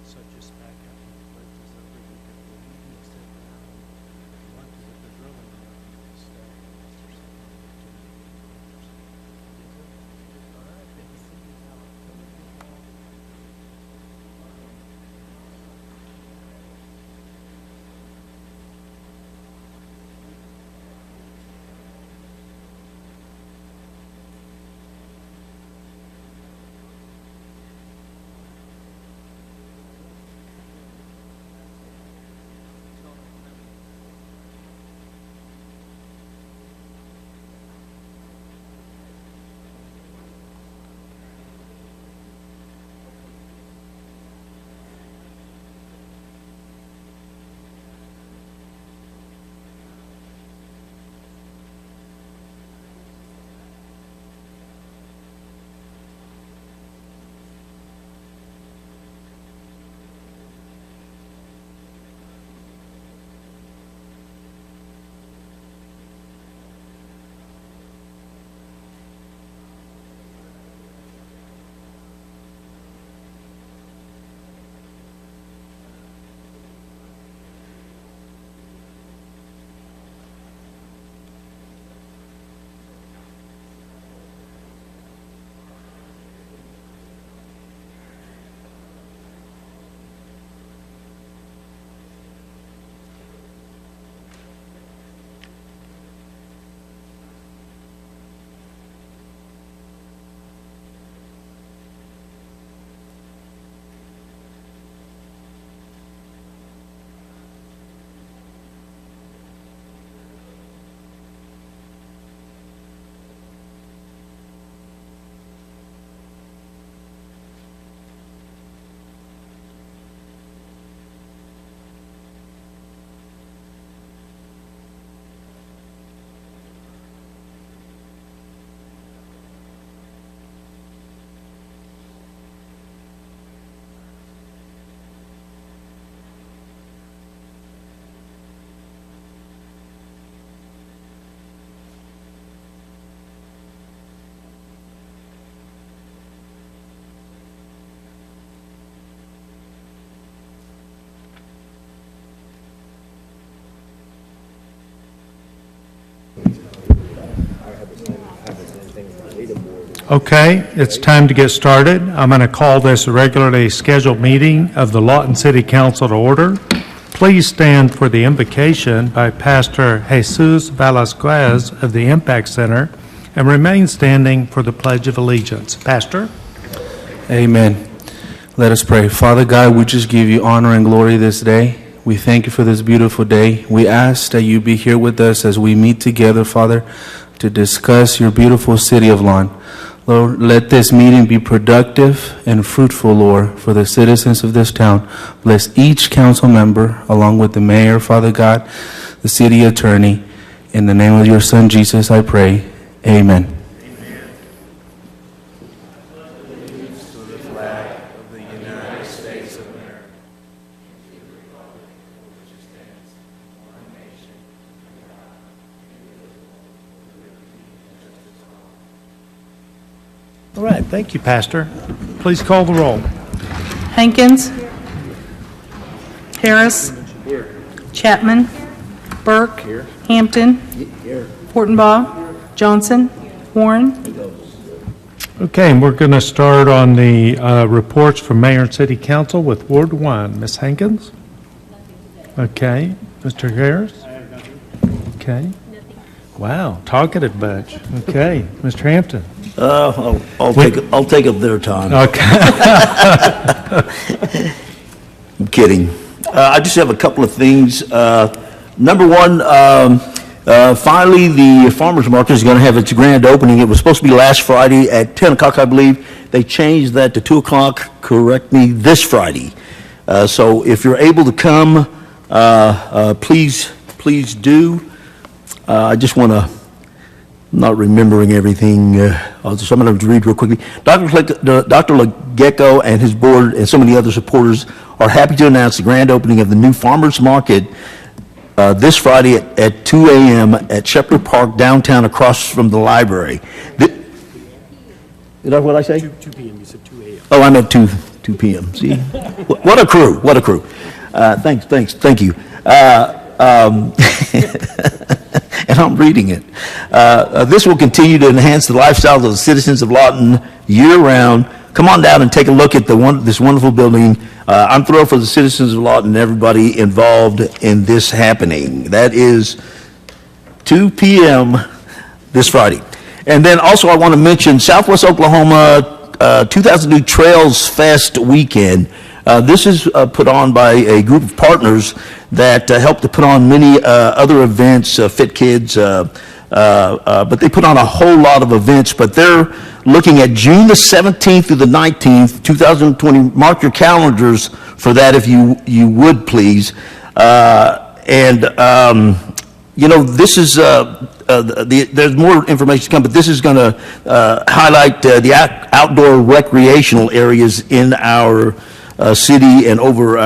So just back up and pledge is over. You can sit down if you want to, but there's really no need to stay unless there's something urgent. All right, good to see you, Alex. Okay, it's time to get started. I'm going to call this a regularly scheduled meeting of the Lawton City Council to order. Please stand for the invocation by Pastor Jesus Velasquez of the Impact Center and remain standing for the Pledge of Allegiance. Pastor? Amen. Let us pray. Father God, we just give you honor and glory this day. We thank you for this beautiful day. We ask that you be here with us as we meet together, Father, to discuss your beautiful city of Lawton. Lord, let this meeting be productive and fruitful, Lord, for the citizens of this town. Bless each council member, along with the mayor, Father God, the city attorney. In the name of your Son, Jesus, I pray. Amen. All right, thank you, Pastor. Please call the roll. Hankins. Harris. Chapman. Burke. Hampton. Fortenbaugh. Johnson. Warren. Okay, and we're going to start on the reports from Mayor and City Council with Ward 1. Ms. Hankins? Okay. Mr. Harris? Okay. Wow, talkative bunch. Okay. Mr. Hampton? I'll take up their time. Okay. I'm kidding. I just have a couple of things. Number one, finally the farmers market is going to have its grand opening. It was supposed to be last Friday at 10 o'clock, I believe. They changed that to 2 o'clock, correct me, this Friday. So if you're able to come, please do. I just want to, not remembering everything, I'm going to read real quickly. Dr. Legecko and his board and so many other supporters are happy to announce the grand opening of the new farmers market this Friday at 2 a.m. at Shepherd Park downtown across from the library. Is that what I say? 2 p.m., you said 2 a.m. Oh, I meant 2 p.m. See? What a crew, what a crew. Thank you. And I'm reading it. This will continue to enhance the lifestyles of the citizens of Lawton year-round. Come on down and take a look at this wonderful building. I'm thrilled for the citizens of Lawton and everybody involved in this happening. That is 2 p.m. this Friday. And then also I want to mention Southwest Oklahoma 2002 Trails Fest weekend. This is put on by a group of partners that help to put on many other events, Fit Kids, but they put on a whole lot of events. But they're looking at June the 17th through the 19th, 2020. Mark your calendars for that if you would, please. This is, there's more information to come, but this is going to highlight the outdoor recreational areas in our city and over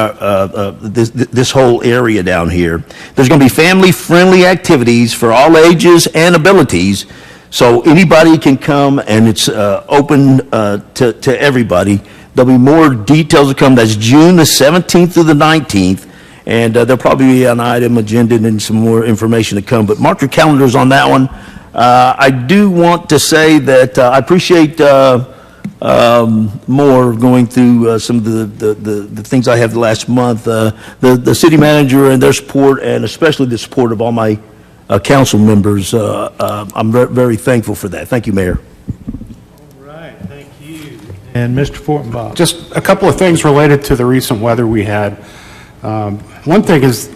this whole area down here. There's going to be family-friendly activities for all ages and abilities, so anybody can come, and it's open to everybody. There'll be more details to come. That's June the 17th through the 19th, and there'll probably be an item agenda and some more information to come, but mark your calendars on that one. I do want to say that I appreciate more going through some of the things I have the last month. The city manager and their support, and especially the support of all my council members. I'm very thankful for that. Thank you, Mayor. All right, thank you. And Mr. Fortenbaugh. Just a couple of things related to the recent weather we had. One thing is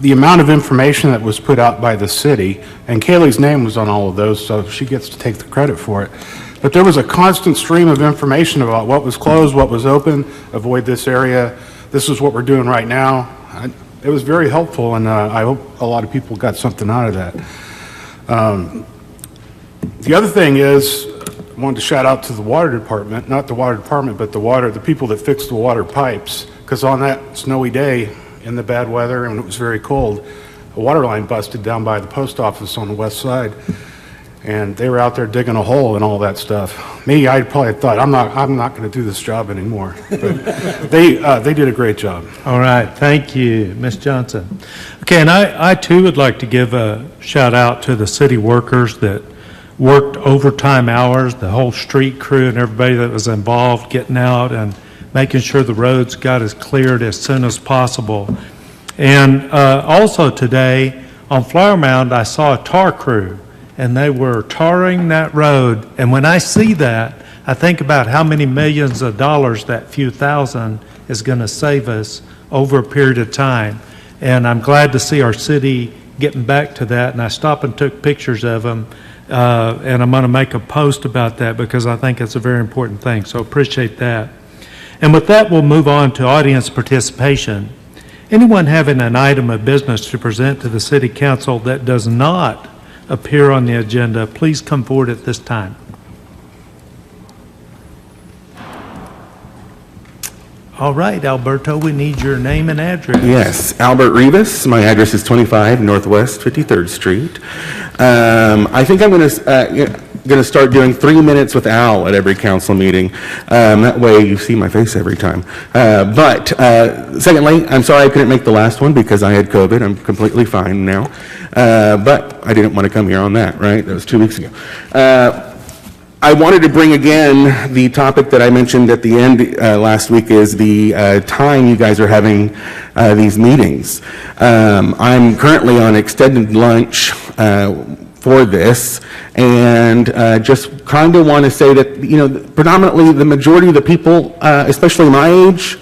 the amount of information that was put out by the city, and Kaylee's name was on all of those, so she gets to take the credit for it. But there was a constant stream of information about what was closed, what was open, avoid this area, this is what we're doing right now. It was very helpful, and I hope a lot of people got something out of that. The other thing is, I wanted to shout out to the water department, not the water department, but the people that fixed the water pipes, because on that snowy day in the bad weather and it was very cold, a water line busted down by the post office on the west side. And they were out there digging a hole and all that stuff. Me, I probably thought, I'm not going to do this job anymore. But they did a great job. All right, thank you, Ms. Johnson. Okay, and I too would like to give a shout out to the city workers that worked overtime hours, the whole street crew and everybody that was involved getting out and making sure the roads got as cleared as soon as possible. And also today on Flower Mound, I saw a tar crew, and they were tarring that road. And when I see that, I think about how many millions of dollars that few thousand is going to save us over a period of time. And I'm glad to see our city getting back to that. And I stopped and took pictures of them. And I'm going to make a post about that because I think it's a very important thing. So appreciate that. And with that, we'll move on to audience participation. Anyone having an item of business to present to the City Council that does not appear on the agenda, please come forward at this time. All right, Alberto, we need your name and address. Yes, Albert Rivas. My address is 25 Northwest 53rd Street. I think I'm going to start doing 3 minutes with Al at every council meeting. That way you see my face every time. Secondly, I'm sorry I couldn't make the last one because I had COVID. I'm completely fine now. But I didn't want to come here on that, right? That was 2 weeks ago. I wanted to bring again the topic that I mentioned at the end last week is the time you guys are having these meetings. I'm currently on extended lunch for this, and just kind of want to say that, you know, predominantly the majority of the people, especially my age,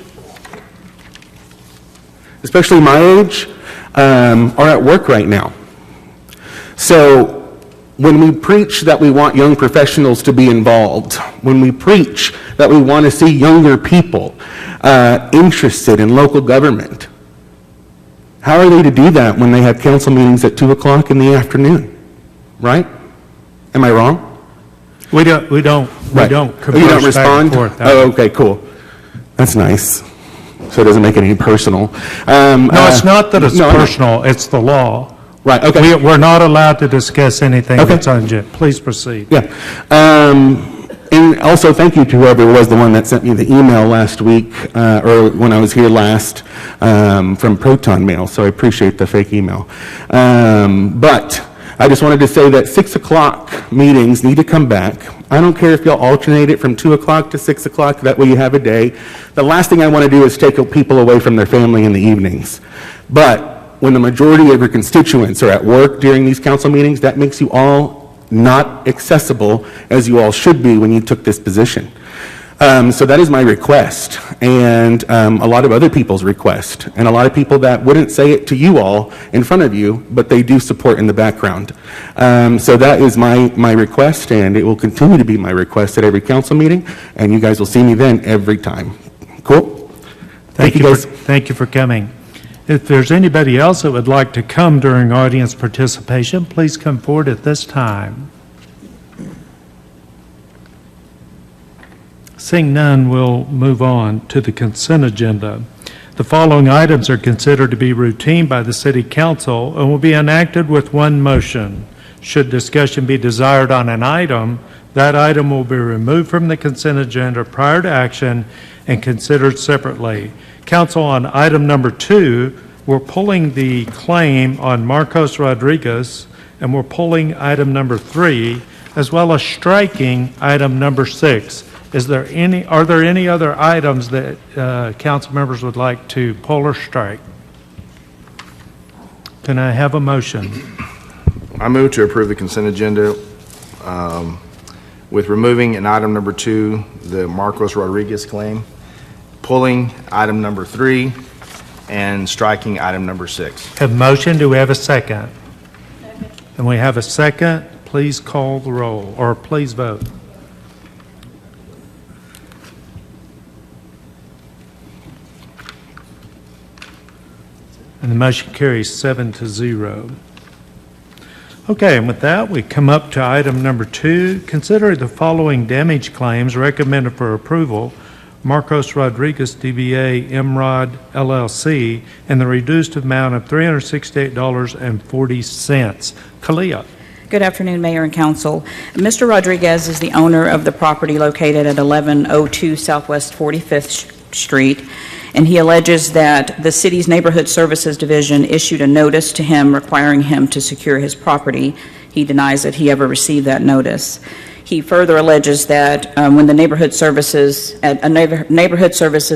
are at work right now. So when we preach that we want young professionals to be involved, when we preach that we want to see younger people interested in local government, how are they to do that when they have council meetings at 2 o'clock in the afternoon, right? Am I wrong? We don't You don't converse respond? back and forth. Oh, okay, cool. That's nice. So it doesn't make it any personal. No, it's not that it's no, I know. personal, it's the law. Right, okay. We're not allowed to discuss anything Okay. that's on agenda. Please proceed. Yeah. And also, thank you to whoever was the one that sent me the email last week, or when I was here last, from Proton Mail, so I appreciate the fake email. But I just wanted to say that 6 o'clock meetings need to come back. I don't care if y'all alternate it from 2 o'clock to 6 o'clock, that way you have a day. The last thing I want to do is take people away from their family in the evenings. But when the majority of your constituents are at work during these council meetings, that makes you all not accessible as you all should be when you took this position. So that is my request, and a lot of other people's request, and a lot of people that wouldn't say it to you all in front of you, but they do support in the background. So that is my request, and it will continue to be my request at every council meeting, and you guys will see me then every time. Cool? Thank you guys. Thank you for coming. If there's anybody else that would like to come during audience participation, please come forward at this time. Seeing none, we'll move on to the consent agenda. The following items are considered to be routine by the City Council and will be enacted with one motion. Should discussion be desired on an item, that item will be removed from the consent agenda prior to action and considered separately. Council, on item number 2, we're pulling the claim on Marcos Rodriguez, and we're pulling item number 3, as well as striking item number 6. Are there any other items that council members would like to pull or strike? Can I have a motion? I move to approve the consent agenda with removing in item number 2 the Marcos Rodriguez claim, pulling item number 3, and striking item number 6. Have motion. Do we have a second? And we have a second. Please call the roll, or please vote. And the motion carries 7-0. Okay, and with that, we come up to item number 2. Consider the following damage claims recommended for approval. Marcos Rodriguez, DBA Emrod LLC, in the reduced amount of $368.40. Kalia. Good afternoon, Mayor and Council. Mr. Rodriguez is the owner of the property located at 1102 Southwest 45th Street, and he alleges that the city's Neighborhood Services Division issued a notice to him requiring him to secure his property. He denies that he ever received that notice. He further alleges that when the Neighborhood Services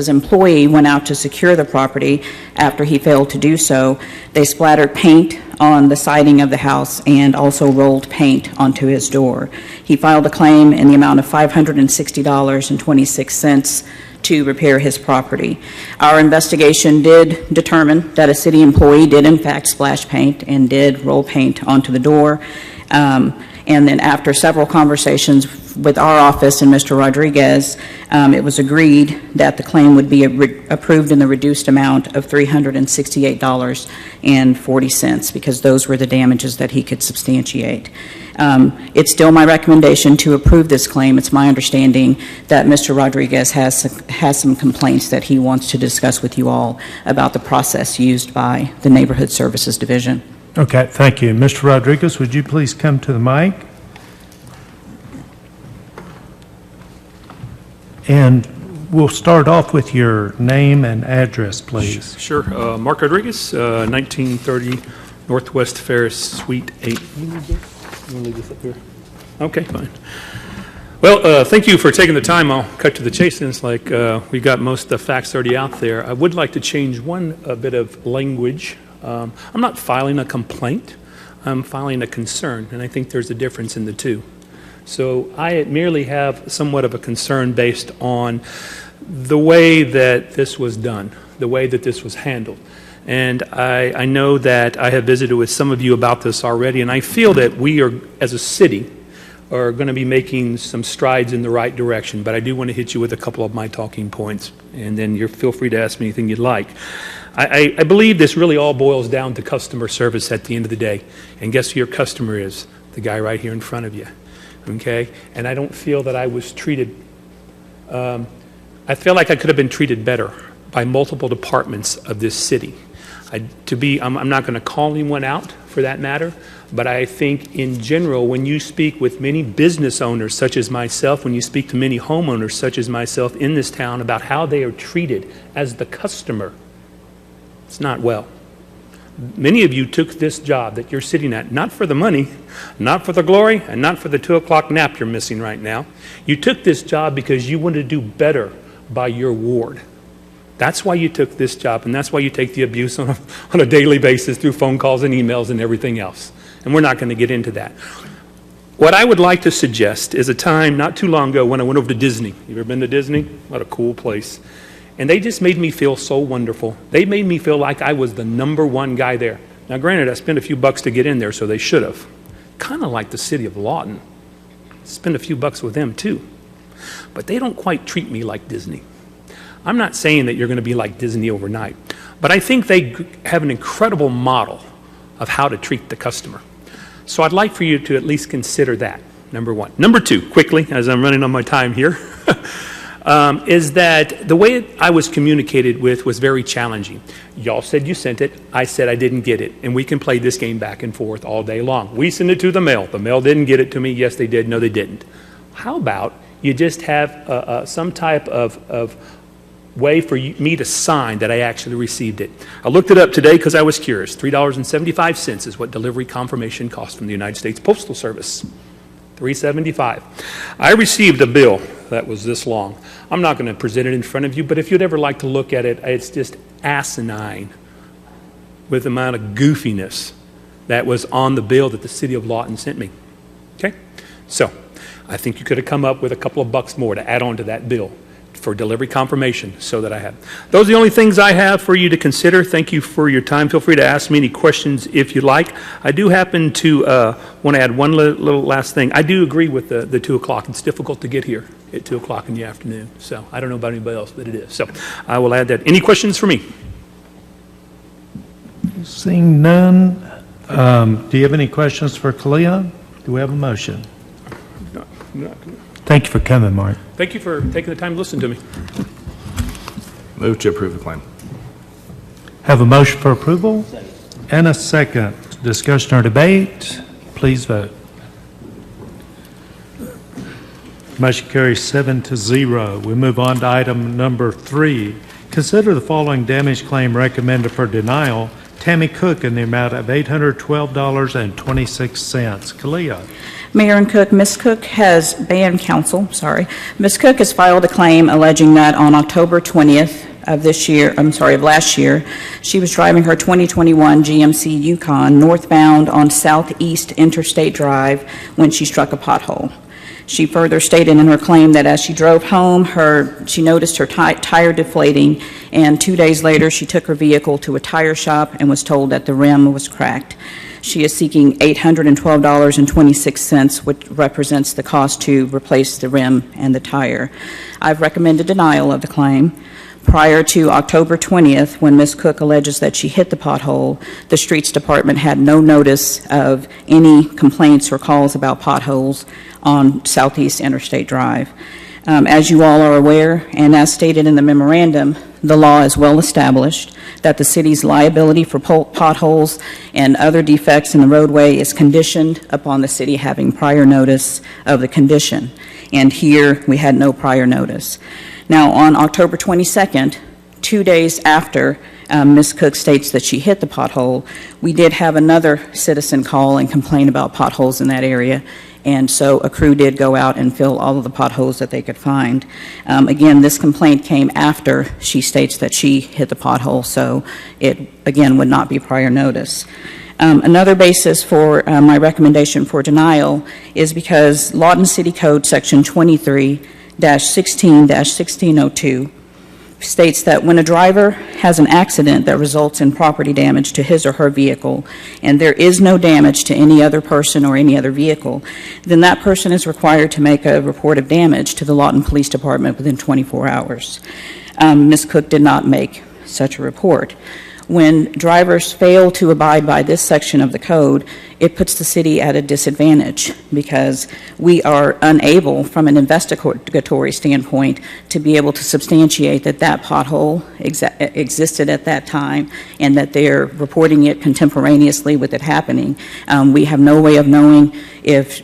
employee went out to secure the property after he failed to do so, they splattered paint on the siding of the house and also rolled paint onto his door. He filed a claim in the amount of $560.26 to repair his property. Our investigation did determine that a city employee did in fact splash paint and did roll paint onto the door. And then after several conversations with our office and Mr. Rodriguez, it was agreed that the claim would be approved in the reduced amount of $368.40 because those were the damages that he could substantiate. It's still my recommendation to approve this claim. It's my understanding that Mr. Rodriguez has some complaints that he wants to discuss with you all about the process used by the Neighborhood Services Division. Okay, thank you. Mr. Rodriguez, would you please come to the mic? And we'll start off with your name and address, please. Sure. Mark Rodriguez, 1930 Northwest Ferris, Suite 8. You want to leave this up here? Okay, fine. Well, thank you for taking the time. I'll cut to the chase since we got most of the facts already out there. I would like to change one bit of language. I'm not filing a complaint, I'm filing a concern, and I think there's a difference in the two. So I merely have somewhat of a concern based on the way that this was done, the way that this was handled. And I know that I have visited with some of you about this already, and I feel that we are, as a city, are going to be making some strides in the right direction, but I do want to hit you with a couple of my talking points, and then feel free to ask me anything you'd like. I believe this really all boils down to customer service at the end of the day. And guess who your customer is? The guy right here in front of you. Okay? And I don't feel that I was treated, I feel like I could have been treated better by multiple departments of this city. I'm not going to call anyone out for that matter, but I think in general, when you speak with many business owners such as myself, when you speak to many homeowners such as myself in this town about how they are treated as the customer, it's not well. Many of you took this job that you're sitting at, not for the money, not for the glory, and not for the 2 o'clock nap you're missing right now. You took this job because you wanted to do better by your ward. That's why you took this job, and that's why you take the abuse on a daily basis through phone calls and emails and everything else. And we're not going to get into that. What I would like to suggest is a time not too long ago when I went over to Disney. You ever been to Disney? What a cool place. And they just made me feel so wonderful. They made me feel like I was the #1 guy there. Now, granted, I spent a few bucks to get in there, so they should have. Kind of like the city of Lawton. Spend a few bucks with them, too. But they don't quite treat me like Disney. I'm not saying that you're going to be like Disney overnight, but I think they have an incredible model of how to treat the customer. So I'd like for you to at least consider that, #1. #2, quickly, as I'm running on my time here, is that the way I was communicated with was very challenging. Y'all said you sent it. I said I didn't get it. And we can play this game back and forth all day long. We sent it to the mail. The mail didn't get it to me. Yes, they did. No, they didn't. How about you just have some type of way for me to sign that I actually received it. I looked it up today because I was curious. $3.75 is what delivery confirmation costs from the United States Postal Service. $3.75. I received a bill that was this long. I'm not going to present it in front of you, but if you'd ever like to look at it, it's just asinine with the amount of goofiness that was on the bill that the city of Lawton sent me. Okay? So, I think you could have come up with a couple of bucks more to add on to that bill for delivery confirmation so that I have. Those are the only things I have for you to consider. Thank you for your time. Feel free to ask me any questions if you like. I do happen to want to add one little last thing. I do agree with the 2 o'clock. It's difficult to get here at 2 o'clock in the afternoon. So I don't know about anybody else, but it is. So I will add that. Any questions for me? Seeing none, do you have any questions for Kalia? Do we have a motion? No. Thank you for coming, Mark. Thank you for taking the time to listen to me. Move to approve the claim. Have a motion for approval and a second. Discussion or debate? Please vote. Motion carries 7-0. We move on to item number 3. Consider the following damage claim recommended for denial. Tammy Cook in the amount of $812.26. Kalia. Mayor and Cook, Ms. Cook has, Ms. Cook has filed a claim alleging that on October 20th of last year, she was driving her 2021 GMC Yukon northbound on Southeast Interstate Drive when she struck a pothole. She further stated in her claim that as she drove home, she noticed her tire deflating, and 2 days later, she took her vehicle to a tire shop and was told that the rim was cracked. She is seeking $812.26, which represents the cost to replace the rim and the tire. I've recommended denial of the claim. Prior to October 20th, when Ms. Cook alleges that she hit the pothole, the Streets Department had no notice of any complaints or calls about potholes on Southeast Interstate Drive. As you all are aware, and as stated in the memorandum, the law is well established that the city's liability for potholes and other defects in the roadway is conditioned upon the city having prior notice of the condition. And here, we had no prior notice. Now, on October 22nd, 2 days after Ms. Cook states that she hit the pothole, we did have another citizen call and complain about potholes in that area. And so a crew did go out and fill all of the potholes that they could find. Again, this complaint came after she states that she hit the pothole, so it, again, would not be prior notice. Another basis for my recommendation for denial is because Lawton City Code Section 23-16-1602 states that when a driver has an accident that results in property damage to his or her vehicle, and there is no damage to any other person or any other vehicle, then that person is required to make a report of damage to the Lawton Police Department within 24 hours. Ms. Cook did not make such a report. when drivers fail to abide by this section of the code, it puts the city at a disadvantage because we are unable, from an investigatory standpoint, to be able to substantiate that that pothole existed at that time and that they're reporting it contemporaneously with it happening. We have no way of knowing if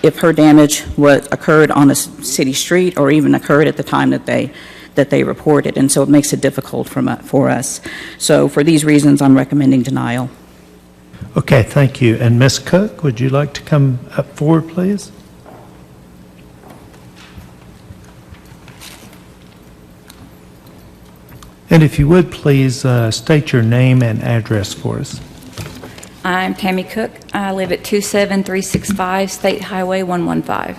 if her damage occurred on a city street or even occurred at the time that they reported, and so it makes it difficult for us. So for these reasons, I'm recommending denial. Okay, thank you. And Ms. Cook, would you like to come up forward, please? And if you would, please state your name and address for us. I'm Tammy Cook. I live at 27365 State Highway 115.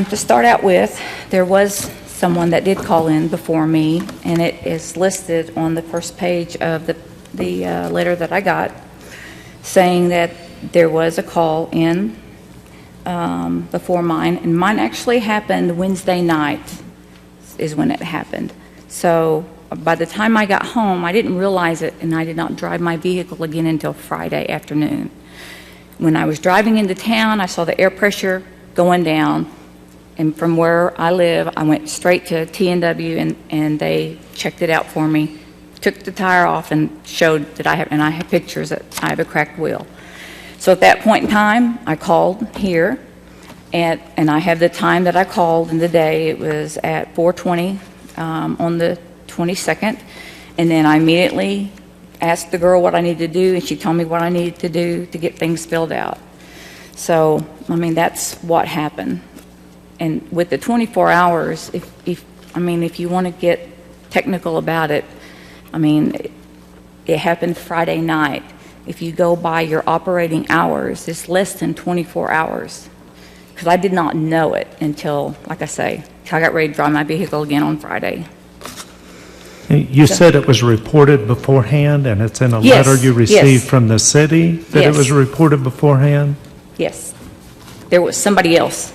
To start out with, there was someone that did call in before me, and it is listed on the first page of the letter that I got, saying that there was a call in before mine, and mine actually happened Wednesday night is when it happened. So by the time I got home, I didn't realize it, and I did not drive my vehicle again until Friday afternoon. When I was driving into town, I saw the air pressure going down, and from where I live, I went straight to T&W, and they checked it out for me, took the tire off, and showed that I have pictures that I have a cracked wheel. So at that point in time, I called here, and I have the time that I called in the day. It was at 4:20 on the 22nd, and then I immediately asked the girl what I needed to do, and she told me what I needed to do to get things filled out. So, I mean, that's what happened. And with the 24 hours, if you want to get technical about it, I mean, it happened Friday night. If you go by your operating hours, it's less than 24 hours. Because I did not know it until, like I say, I got ready to drive my vehicle again on Friday. You said it was reported beforehand, and it's in a Yes, letter you received yes. from the city that it Yes. was reported beforehand? Yes. There was somebody else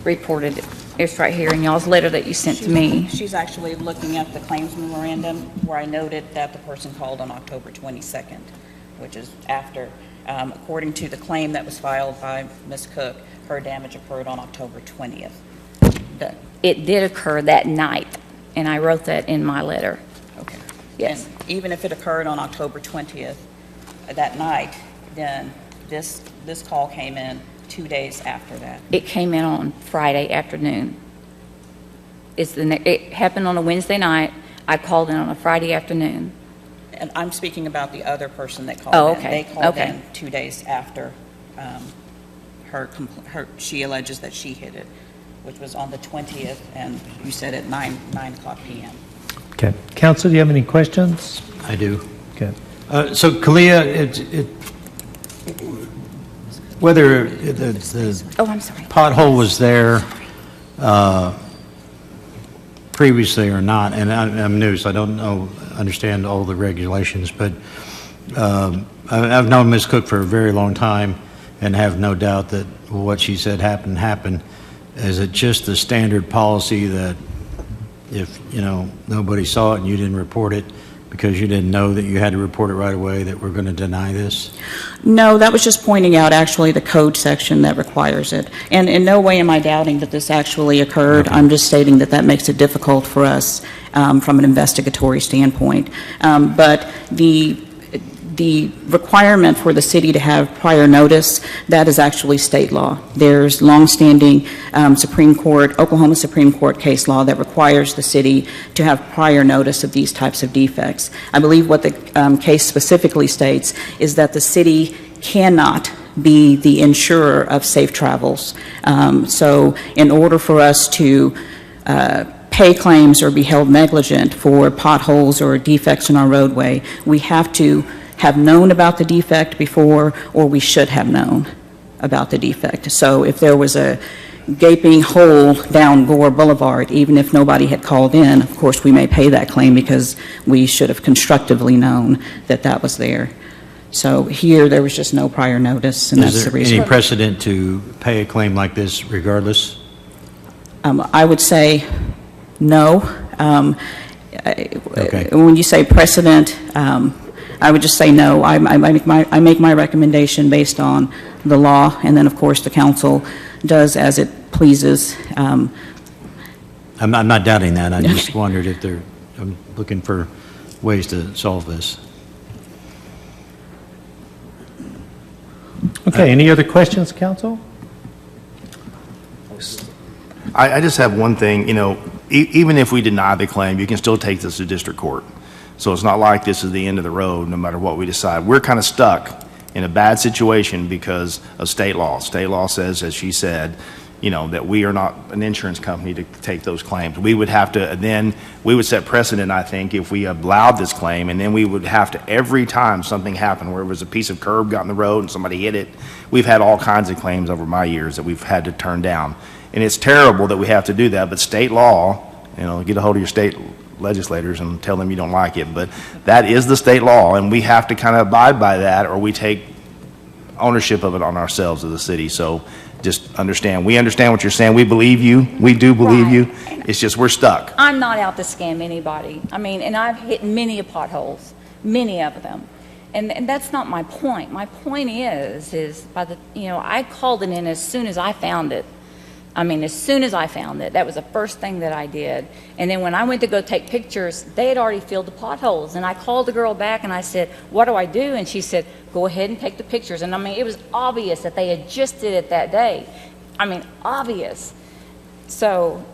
reported it. It's right here in y'all's letter that you sent to me. She's actually looking at the claims memorandum where I noted that the person called on October 22nd, which is after, according to the claim that was filed by Ms. Cook, her damage occurred on October 20th. It did occur that night, and I wrote that in my letter. Okay. Yes. And even if it occurred on October 20th, that night, then this call came in 2 days after that. It came in on Friday afternoon. It happened on a Wednesday night. I called in on a Friday afternoon. And I'm speaking about the other person that called Oh, in. okay. They called Okay. in 2 days after she alleges that she hit it, which was on the 20th, and you said at 9 o'clock p.m. Okay. Counsel, do you have any questions? I do. Okay. So, Kalia, whether the Oh, I'm sorry. pothole was there previously or not, and I'm new, so I don't understand all the regulations, but I've known Ms. Cook for a very long time and have no doubt that what she said happened. Is it just the standard policy that if, nobody saw it and you didn't report it because you didn't know that you had to report it right away, that we're going to deny this? No, that was just pointing out actually the code section that requires it. And in no way am I doubting that this actually occurred. Okay. I'm just stating that that makes it difficult for us from an investigatory standpoint. But the requirement for the city to have prior notice, that is actually state law. There's longstanding Oklahoma Supreme Court case law that requires the city to have prior notice of these types of defects. I believe what the case specifically states is that the city cannot be the insurer of safe travels. So in order for us to pay claims or be held negligent for potholes or defects in our roadway, we have to have known about the defect before, or we should have known about the defect. So if there was a gaping hole down Gore Boulevard, even if nobody had called in, of course we may pay that claim because we should have constructively known that that was there. So here there was just no prior notice, and that's the reason. Is there any precedent to pay a claim like this regardless? I would say no. when you say precedent, I would just say no. I make my recommendation based on the law, and then, of course, the council does as it pleases. I'm not doubting that. I just wondered if I'm looking for ways to solve this. Okay, any other questions, council? I just have one thing, even if we deny the claim, you can still take this to district court. So it's not like this is the end of the road, no matter what we decide. We're kind of stuck in a bad situation because of state law. State law says, as she said, that we are not an insurance company to take those claims. We would have to, then we would set precedent, I think, if we allowed this claim, and then we would have to, every time something happened where it was a piece of curb got in the road and somebody hit it, we've had all kinds of claims over my years that we've had to turn down. And it's terrible that we have to do that, but state law, get a hold of your state legislators and tell them you don't like it, but that is the state law, and we have to kind of abide by that, or we take ownership of it on ourselves as a city. So just understand, we understand what you're saying. We believe you. We do believe Right. you. It's just we're stuck. I'm not out to scam anybody. I mean, and I've hit many potholes, many of them. And that's not my point. My point is by the, I called it in as soon as I found it. I mean, as soon as I found it, that was the first thing that I did. And then when I went to go take pictures, they had already filled the potholes. And I called the girl back and I said, what do I do? And she said, go ahead and take the pictures. And I mean, it was obvious that they had just did it that day. I mean, obvious. So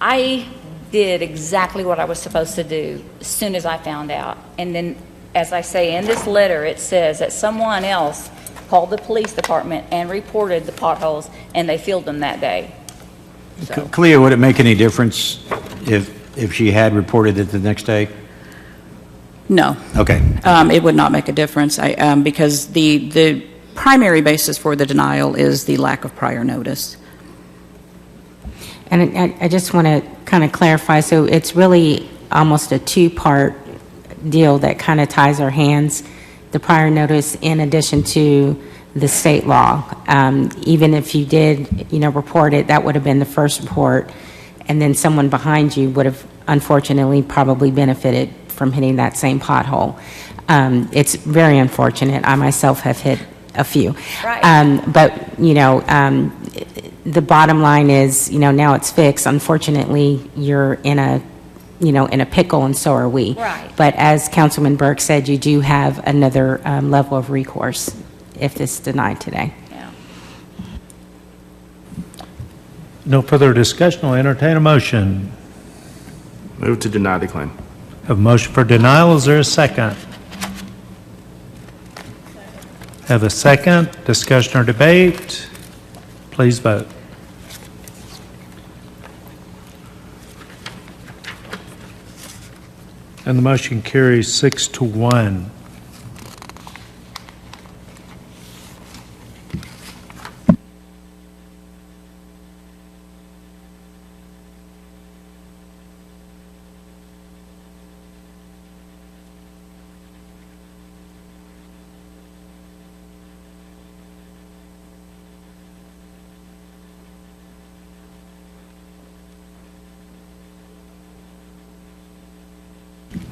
I did exactly what I was supposed to do as soon as I found out. And then, as I say in this letter, it says that someone else called the police department and reported the potholes, and they filled them that day. So. Clea, would it make any difference if she had reported it the next day? No. Okay. It would not make a difference because the primary basis for the denial is the lack of prior notice. And I just want to kind of clarify, so it's really almost a two-part deal that kind of ties our hands, the prior notice in addition to the state law. Even if you did, report it, that would have been the first report, and then someone behind you would have unfortunately probably benefited from hitting that same pothole. It's very unfortunate. I myself have hit a few. Right. But, the bottom line is, now it's fixed. Unfortunately, you're in a pickle, and so are we. Right. But as Councilman Burke said, you do have another level of recourse if it's denied today. Yeah. No further discussion. I'll entertain a motion. Move to deny the claim. Have a motion for denial. Is there a second? Have a second. Discussion or debate? Please vote. And the motion carries 6-1.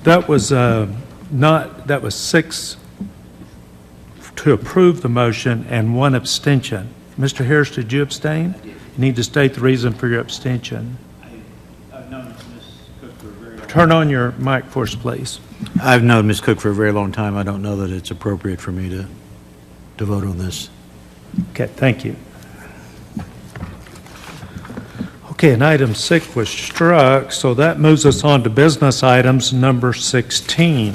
That was that was 6 to approve the motion and 1 abstention. Mr. Harris, did you abstain? You need to state the reason for your abstention. I've known Ms. Cook for a very long time. Turn on your mic for us, please. I've known Ms. Cook for a very long time. I don't know that it's appropriate for me to vote on this. Okay, thank you. Okay, and item 6 was struck, so that moves us on to business items number 16.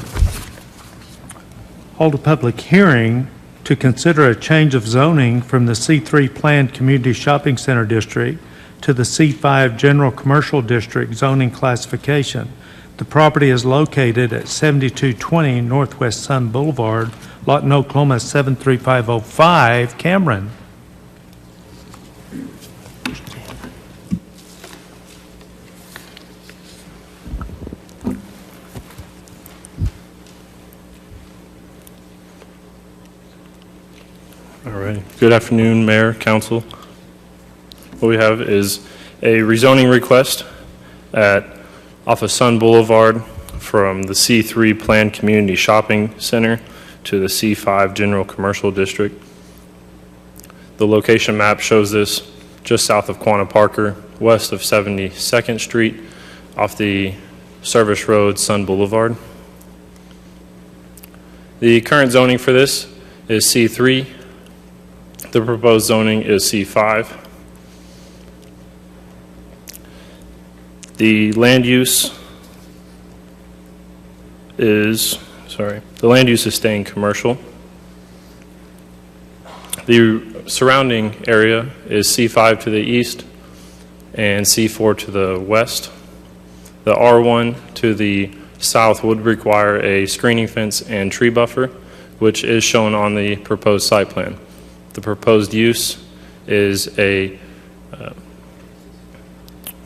Hold a public hearing to consider a change of zoning from the C3 Planned Community Shopping Center District to the C5 General Commercial District zoning classification. The property is located at 7220 Northwest Sun Boulevard, Lawton, Oklahoma 73505, Cameron. All right. Good afternoon, Mayor, Council. What we have is a rezoning request off of Sun Boulevard from the C3 Planned Community Shopping Center to the C5 General Commercial District. The location map shows this just south of Quanah Parker, west of 72nd Street, off the Service Road, Sun Boulevard. The current zoning for this is C3. The proposed zoning is C5. The land use is staying commercial. The surrounding area is C5 to the east and C4 to the west. The R1 to the south would require a screening fence and tree buffer, which is shown on the proposed site plan. The proposed use is a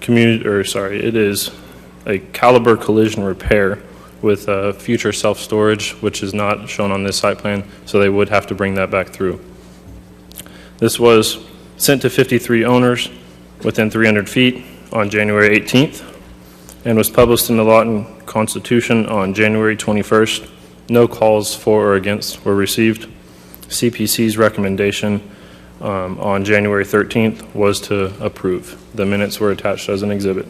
it is a caliber collision repair with future self-storage, which is not shown on this site plan, so they would have to bring that back through. This was sent to 53 owners within 300 feet on January 18th and was published in the Lawton Constitution on January 21st. No calls for or against were received. CPC's recommendation on January 13th was to approve. The minutes were attached as an exhibit.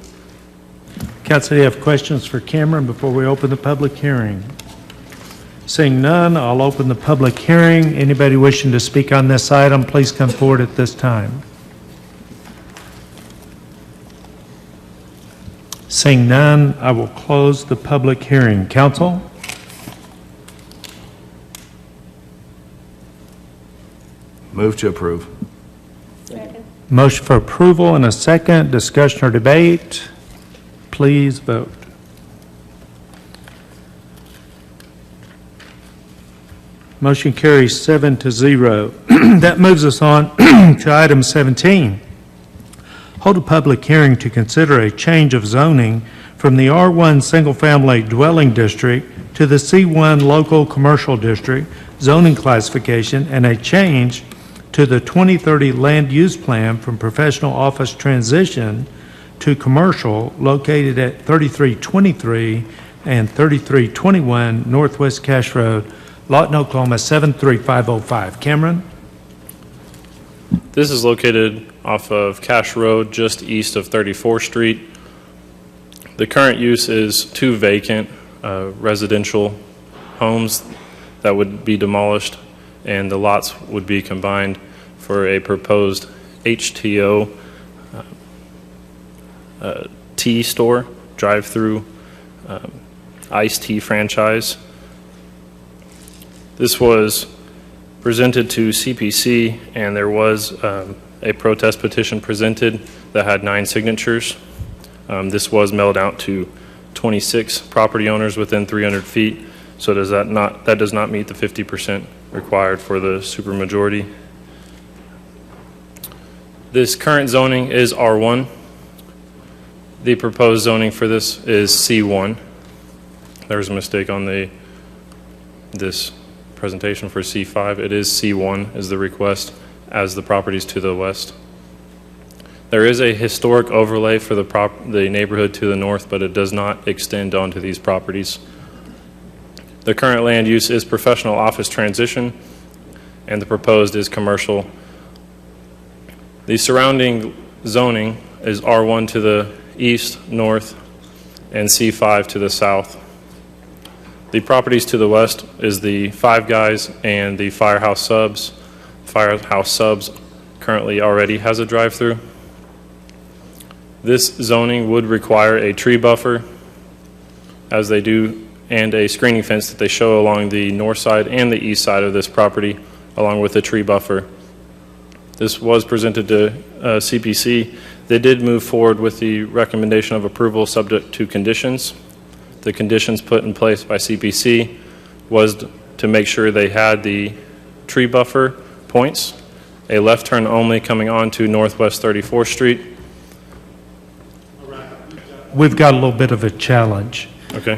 Council, do you have questions for Cameron before we open the public hearing? Seeing none, I'll open the public hearing. Anybody wishing to speak on this item, please come forward at this time. Seeing none, I will close the public hearing. Council? Move to approve. Motion for approval and a second. Discussion or debate? Please vote. Motion carries 7-0. That moves us on to item 17. Hold a public hearing to consider a change of zoning from the R1 Single Family Dwelling District to the C1 Local Commercial District zoning classification and a change to the 2030 Land Use Plan from professional office transition to commercial located at 3323 and 3321 Northwest Cache Road, Lawton, Oklahoma 73505. Cameron? This is located off of Cache Road, just east of 34th Street. The current use is 2 vacant residential homes that would be demolished, and the lots would be combined for a proposed HTO tea store, drive-through iced tea franchise. This was presented to CPC, and there was a protest petition presented that had 9 signatures. This was mailed out to 26 property owners within 300 feet. So that does not meet the 50% required for the supermajority. This current zoning is R1. The proposed zoning for this is C1. There was a mistake on this presentation for C5. It is C1 is the request, as the properties to the west. There is a historic overlay for the neighborhood to the north, but it does not extend onto these properties. The current land use is professional office transition, and the proposed is commercial. The surrounding zoning is R1 to the east, north, and C5 to the south. The properties to the west is the Five Guys and the Firehouse Subs. Firehouse Subs currently already has a drive-through. This zoning would require a tree buffer, as they do, and a screening fence that they show along the north side and the east side of this property, along with a tree buffer. This was presented to CPC. They did move forward with the recommendation of approval subject to conditions. The conditions put in place by CPC was to make sure they had the tree buffer points, a left turn only coming on to Northwest 34th Street. We've got a little bit of a challenge. Okay.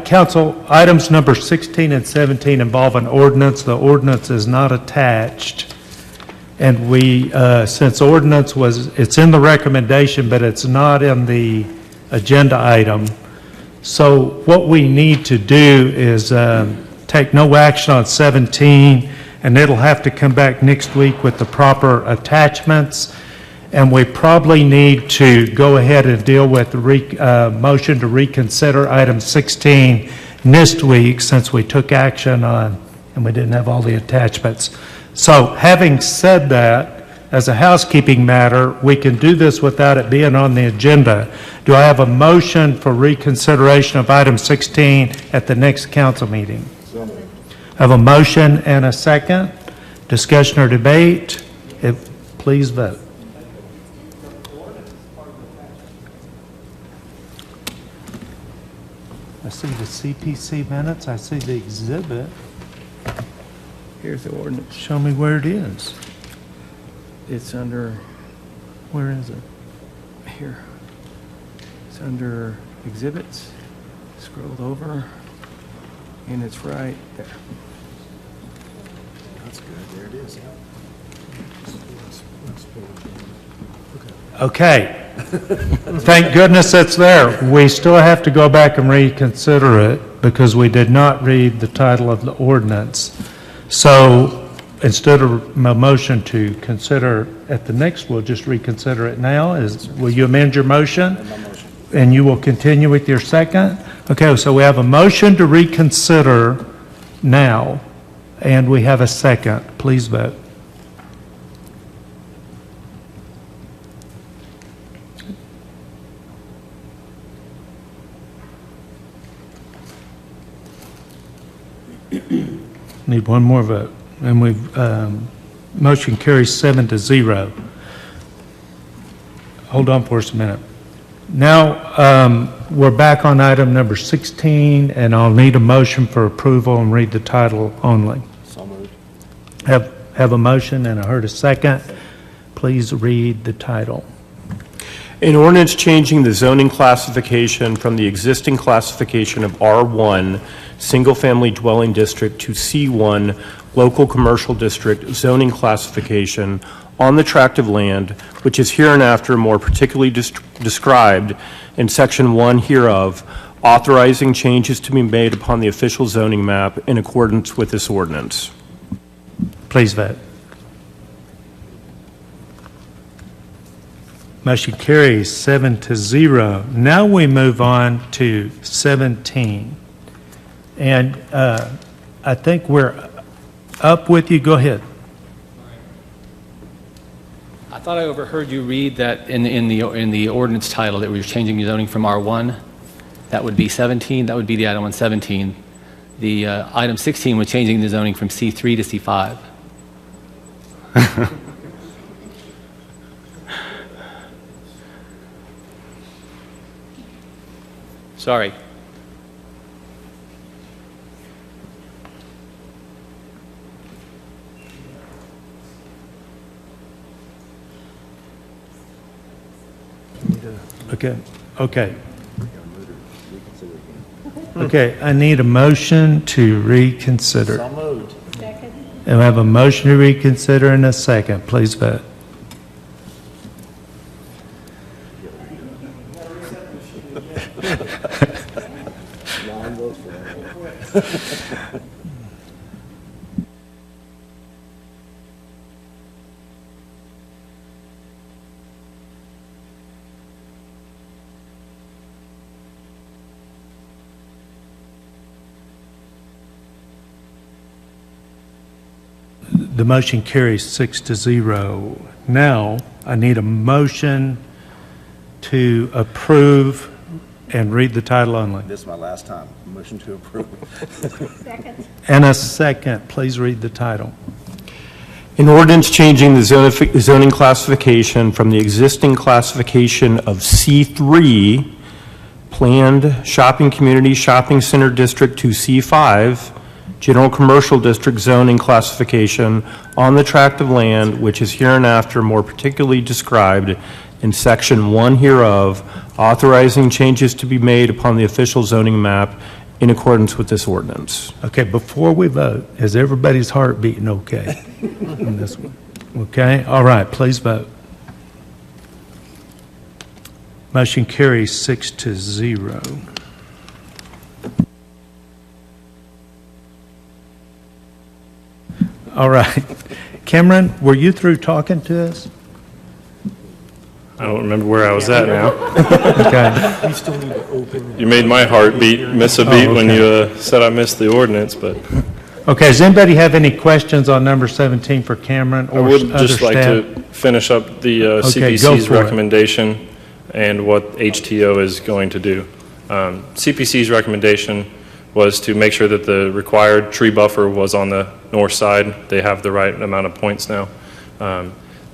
Council, items number 16 and 17 involve an ordinance. The ordinance is not attached. And we, since ordinance it's in the recommendation, but it's not in the agenda item. So what we need to do is take no action on 17, and it'll have to come back next week with the proper attachments. And we probably need to go ahead and deal with the motion to reconsider item 16 next week, since we took action on, and we didn't have all the attachments. So having said that, as a housekeeping matter, we can do this without it being on the agenda. Do I have a motion for reconsideration of item 16 at the next council meeting? I have a motion and a second. Discussion or debate? Please vote. I see the CPC minutes, I see the exhibit. Here's the ordinance. Show me where it is. It's under, Where is it? here. It's under exhibits. Scrolled over, and it's right there. That's good, there it is. Okay. Thank goodness it's there. We still have to go back and reconsider it because we did not read the title of the ordinance. So instead of a motion to consider at the next, we'll just reconsider it now. Will you amend your motion? And you will continue with your second? Okay, so we have a motion to reconsider now, and we have a second. Please vote. Need one more vote. And motion carries 7-0. Hold on for us a minute. Now, we're back on item number 16, and I'll need a motion for approval and read the title only. So moved. Have a motion, and I heard a second. Please read the title. An ordinance changing the zoning classification from the existing classification of R1, single-family dwelling district, to C1, local commercial district zoning classification on the tract of land, which is hereinafter more particularly described in section 1 hereof, authorizing changes to be made upon the official zoning map in accordance with this ordinance. Please vote. Motion carries 7-0. Now we move on to 17. And I think we're up with you. Go ahead. I thought I overheard you read that in the ordinance title that we were changing the zoning from R1. That would be 17. That would be the item on 17. The item 16 was changing the zoning from C3 to C5. Sorry. Okay. Okay, I need a motion to reconsider. So moved. And we have a motion to reconsider in a second. Please vote. The motion carries 6-0. Now, I need a motion to approve and read the title only. This is my last time. Motion to approve. Second. And a second. Please read the title. An ordinance changing the zoning classification from the existing classification of C3, planned shopping community shopping center district, to C5, general commercial district zoning classification on the tract of land which is hereinafter more particularly described in section 1 hereof, authorizing changes to be made upon the official zoning map in accordance with this ordinance. Okay, before we vote, is everybody's heart beating okay on this one? Okay, all right, please vote. Motion carries 6-0. All right. Cameron, were you through talking to us? I don't remember where I was at now. Okay. We still need to open. You made my heart miss a beat when okay. you said I missed the ordinance, but Okay, does anybody have any questions on number 17 for Cameron I or would other just like staff? to finish up the Okay, go CPC's for it. recommendation and what HTO is going to do. CPC's recommendation was to make sure that the required tree buffer was on the north side. They have the right amount of points now.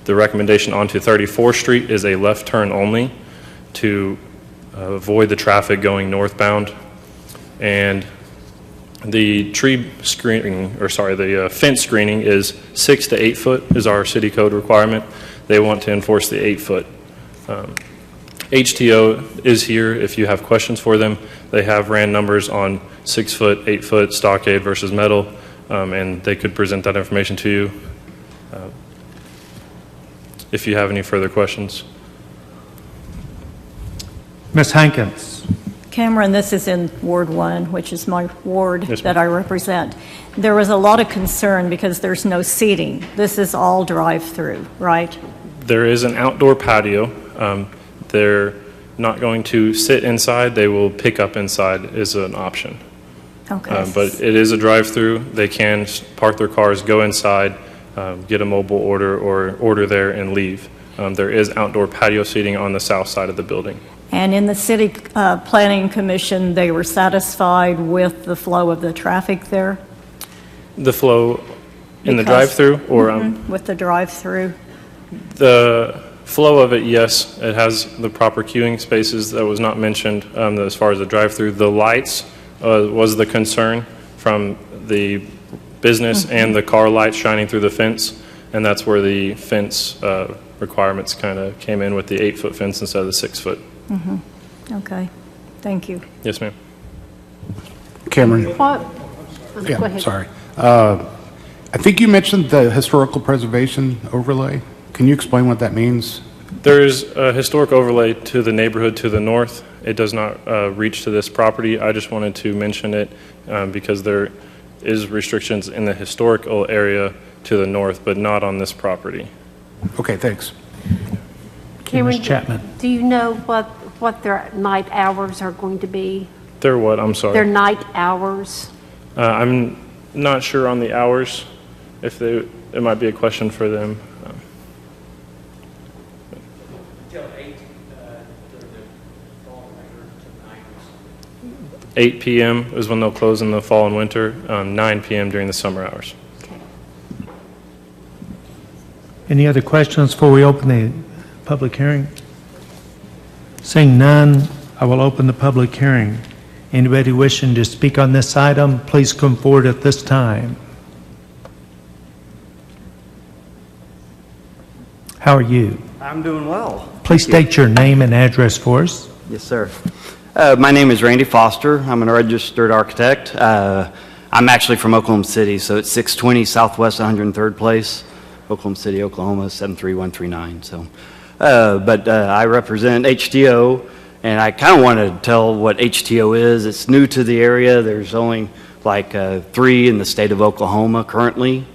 The recommendation onto 34th Street is a left turn only to avoid the traffic going northbound. And the tree screening, or sorry, the fence screening is 6 to 8 foot is our city code requirement. They want to enforce the 8 foot. HTO is here if you have questions for them. They have ran numbers on 6 foot, 8 foot stockade versus metal, and they could present that information to you if you have any further questions. Ms. Hankins. Cameron, this is in Ward 1, which is my ward Yes, that I represent. There was a lot of concern because there's no seating. This is all drive-through, right? There is an outdoor patio. They're not going to sit inside. They will pick up inside is an option. Okay. But it is a drive-through. They can park their cars, go inside, get a mobile order, or order there and leave. There is outdoor patio seating on the south side of the building. And in the City Planning Commission, they were satisfied with the flow of the traffic there? The flow in the Because- drive-through, or With the drive-through? the flow of it, yes, it has the proper queuing spaces. That was not mentioned as far as the drive-through. The lights was the concern from the business and the car lights shining through the fence, and that's where the fence requirements kind of came in with the 8-foot fence instead of the 6-foot. Okay, thank you. Yes, ma'am. Cameron? What? Go Yeah, ahead. sorry. I think you mentioned the historical preservation overlay. Can you explain what that means? There's a historic overlay to the neighborhood to the north. It does not reach to this property. I just wanted to mention it because there is restrictions in the historical area to the north, but not on this property. Okay, thanks. Cameron, Ms. Chapman. do you know what their night hours are going to be? They're what? I'm sorry. Their night hours? I'm not sure on the hours. It might be a question for them. 8 p.m. is when they'll close in the fall and winter, 9 p.m. during the summer hours. Any other questions before we open the public hearing? Seeing none, I will open the public hearing. Anybody wishing to speak on this item, please come forward at this time. How are you? I'm doing well. Please Thank you. state your name and address for us. Yes, sir. My name is Randy Foster. I'm a registered architect. I'm actually from Oklahoma City, so it's 620 Southwest 103rd Place, Oklahoma City, Oklahoma 73139. So, but I represent HTO, and I kind of want to tell what HTO is. It's new to the area. There's only like 3 in the state of Oklahoma currently,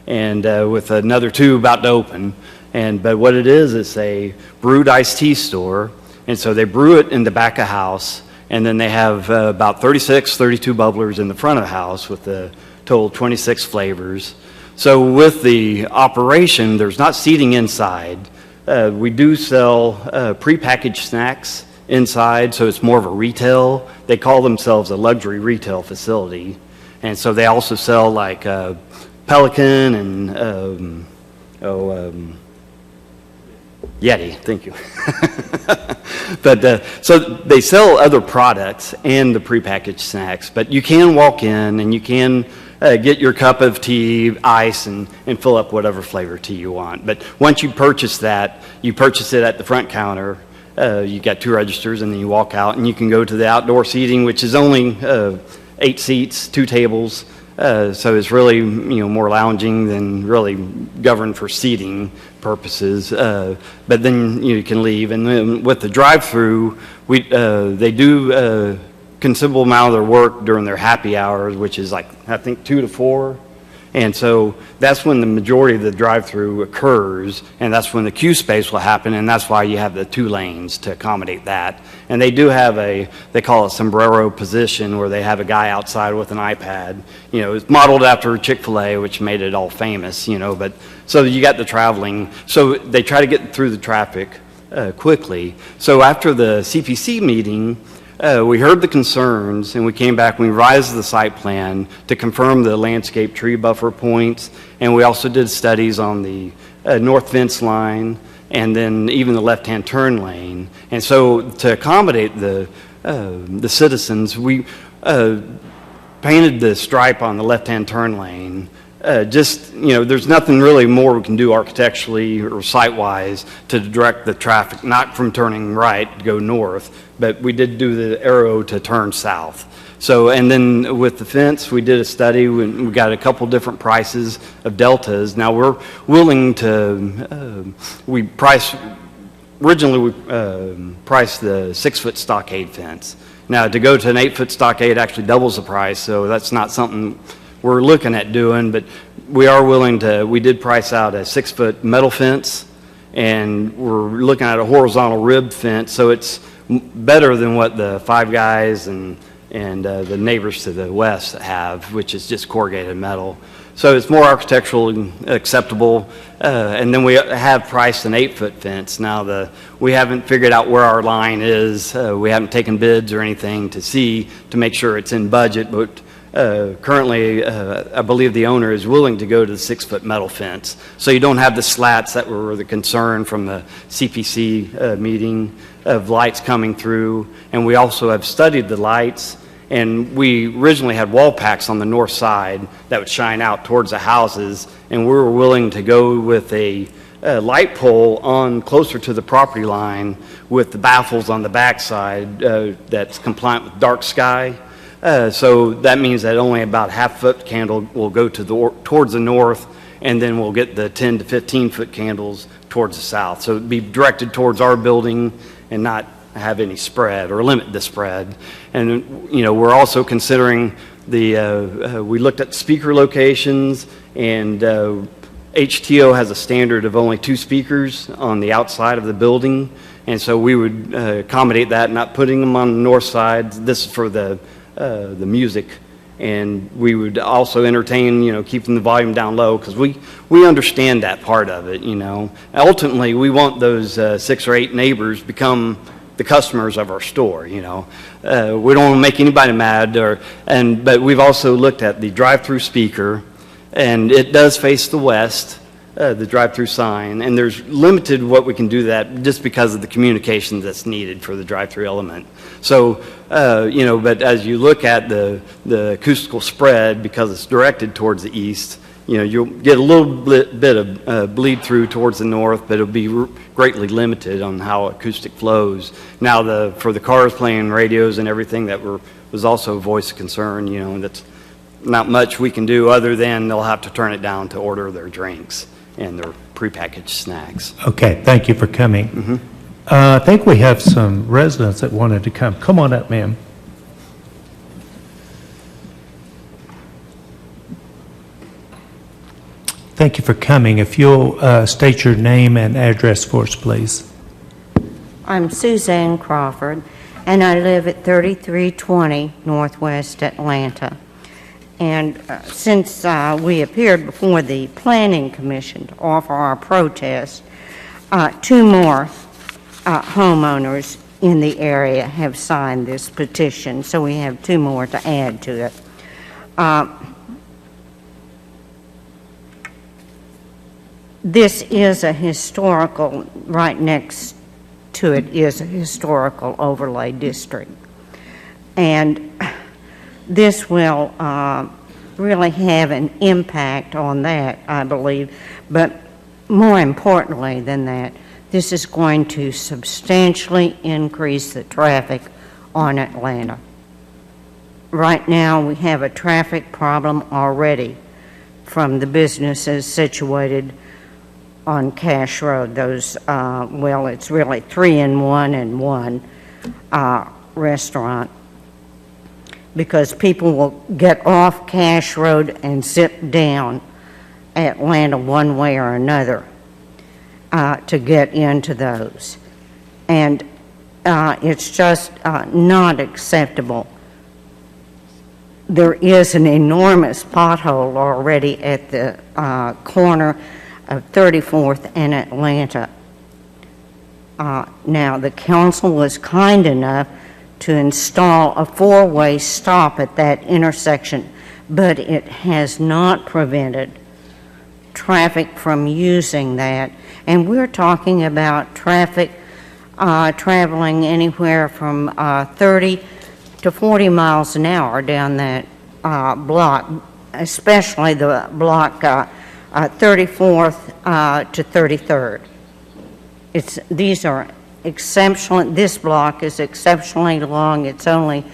and with another 2 about to open. But what it is, it's a brewed iced tea store. And so they brew it in the back of house, and then they have about 32 bubblers in the front of the house with a total 26 flavors. So with the operation, there's not seating inside. We do sell prepackaged snacks inside, so it's more of a retail. They call themselves a luxury retail facility. And so they also sell like Pelican and Yeti, thank you. But so they sell other products and the prepackaged snacks, but you can walk in and you can get your cup of tea, ice, and fill up whatever flavor tea you want. But once you purchase that, you purchase it at the front counter. You got 2 registers, and then you walk out and you can go to the outdoor seating, which is only 8 seats, 2 tables. So it's really, more lounging than really governed for seating purposes. But then you can leave. And then with the drive-through, they do a considerable amount of their work during their happy hours, which is like, I think 2 to 4. And so that's when the majority of the drive-through occurs, and that's when the queue space will happen, and that's why you have the 2 lanes to accommodate that. And they do have they call it sombrero position, where they have a guy outside with an iPad. You know, it's modeled after Chick-fil-A, which made it all famous, you know, but so you got the traveling. So they try to get through the traffic quickly. So after the CPC meeting, we heard the concerns, and we came back and we revised the site plan to confirm the landscape tree buffer points, and we also did studies on the north fence line and then even the left-hand turn lane. And so to accommodate the citizens, we painted the stripe on the left-hand turn lane. Just, you know, there's nothing really more we can do architecturally or site-wise to direct the traffic, not from turning right to go north, but we did do the arrow to turn south. So, and then with the fence, we did a study. We got a couple different prices of deltas. Now we're willing to, originally we priced the 6-foot stockade fence. Now to go to an 8-foot stockade actually doubles the price, so that's not something we're looking at doing, but we are willing to, we did price out a 6-foot metal fence, and we're looking at a horizontal rib fence, so it's better than what the Five Guys and the neighbors to the west have, which is just corrugated metal. So it's more architecturally acceptable, and then we have priced an 8-foot fence. Now we haven't figured out where our line is. We haven't taken bids or anything to make sure it's in budget, but currently, I believe the owner is willing to go to the 6-foot metal fence. So you don't have the slats that were the concern from the CPC meeting of lights coming through. And we also have studied the lights, and we originally had wall packs on the north side that would shine out towards the houses, and we were willing to go with a light pole on closer to the property line with the baffles on the backside that's compliant with dark sky. So that means that only about half-foot candle will go towards the north, and then we'll get the 10 to 15-foot candles towards the south. So it'd be directed towards our building and not have any spread or limit the spread. And, you know, we're also considering we looked at speaker locations, and HTO has a standard of only 2 speakers on the outside of the building. And so we would accommodate that, not putting them on the north side. This is for the music, and we would also entertain, you know, keeping the volume down low, because we understand that part of it, you know. Ultimately, we want those 6 or 8 neighbors become the customers of our store, you know. We don't want to make anybody mad, but we've also looked at the drive-through speaker, and it does face the west, the drive-through sign, and there's limited what we can do that just because of the communication that's needed for the drive-through element. So, you know, but as you look at the acoustical spread, because it's directed towards the east, you know, you'll get a little bit of bleed through towards the north, but it'll be greatly limited on how acoustic flows. Now, for the cars playing radios and everything, that was also a voice of concern, you know, and that's not much we can do other than they'll have to turn it down to order their drinks and their prepackaged snacks. Okay, thank you for coming. Mm-hmm. I think we have some residents that wanted to come. Come on up, ma'am. Thank you for coming. If you'll state your name and address for us, please. I'm Suzanne Crawford, and I live at 3320 Northwest Atlanta. And since we appeared before the Planning Commission to offer our protest, 2 more homeowners in the area have signed this petition, so we have 2 more to add to it. This is a historical, right next to it is a historical overlay district. And this will really have an impact on that, I believe. But more importantly than that, this is going to substantially increase the traffic on Atlanta. Right now, we have a traffic problem already from the businesses situated on Cash Road. Those, well, it's really 3 in 1 and 1 restaurant. because people will get off Cash Road and zip down Atlanta one way or another to get into those. And it's just not acceptable. There is an enormous pothole already at the corner of 34th and Atlanta. Now, the council was kind enough to install a four-way stop at that intersection, but it has not prevented traffic from using that. And we're talking about traffic traveling anywhere from 30 to 40 miles an hour down that block, especially the block 34th to 33rd. These are exceptional. This block is exceptionally long. It's only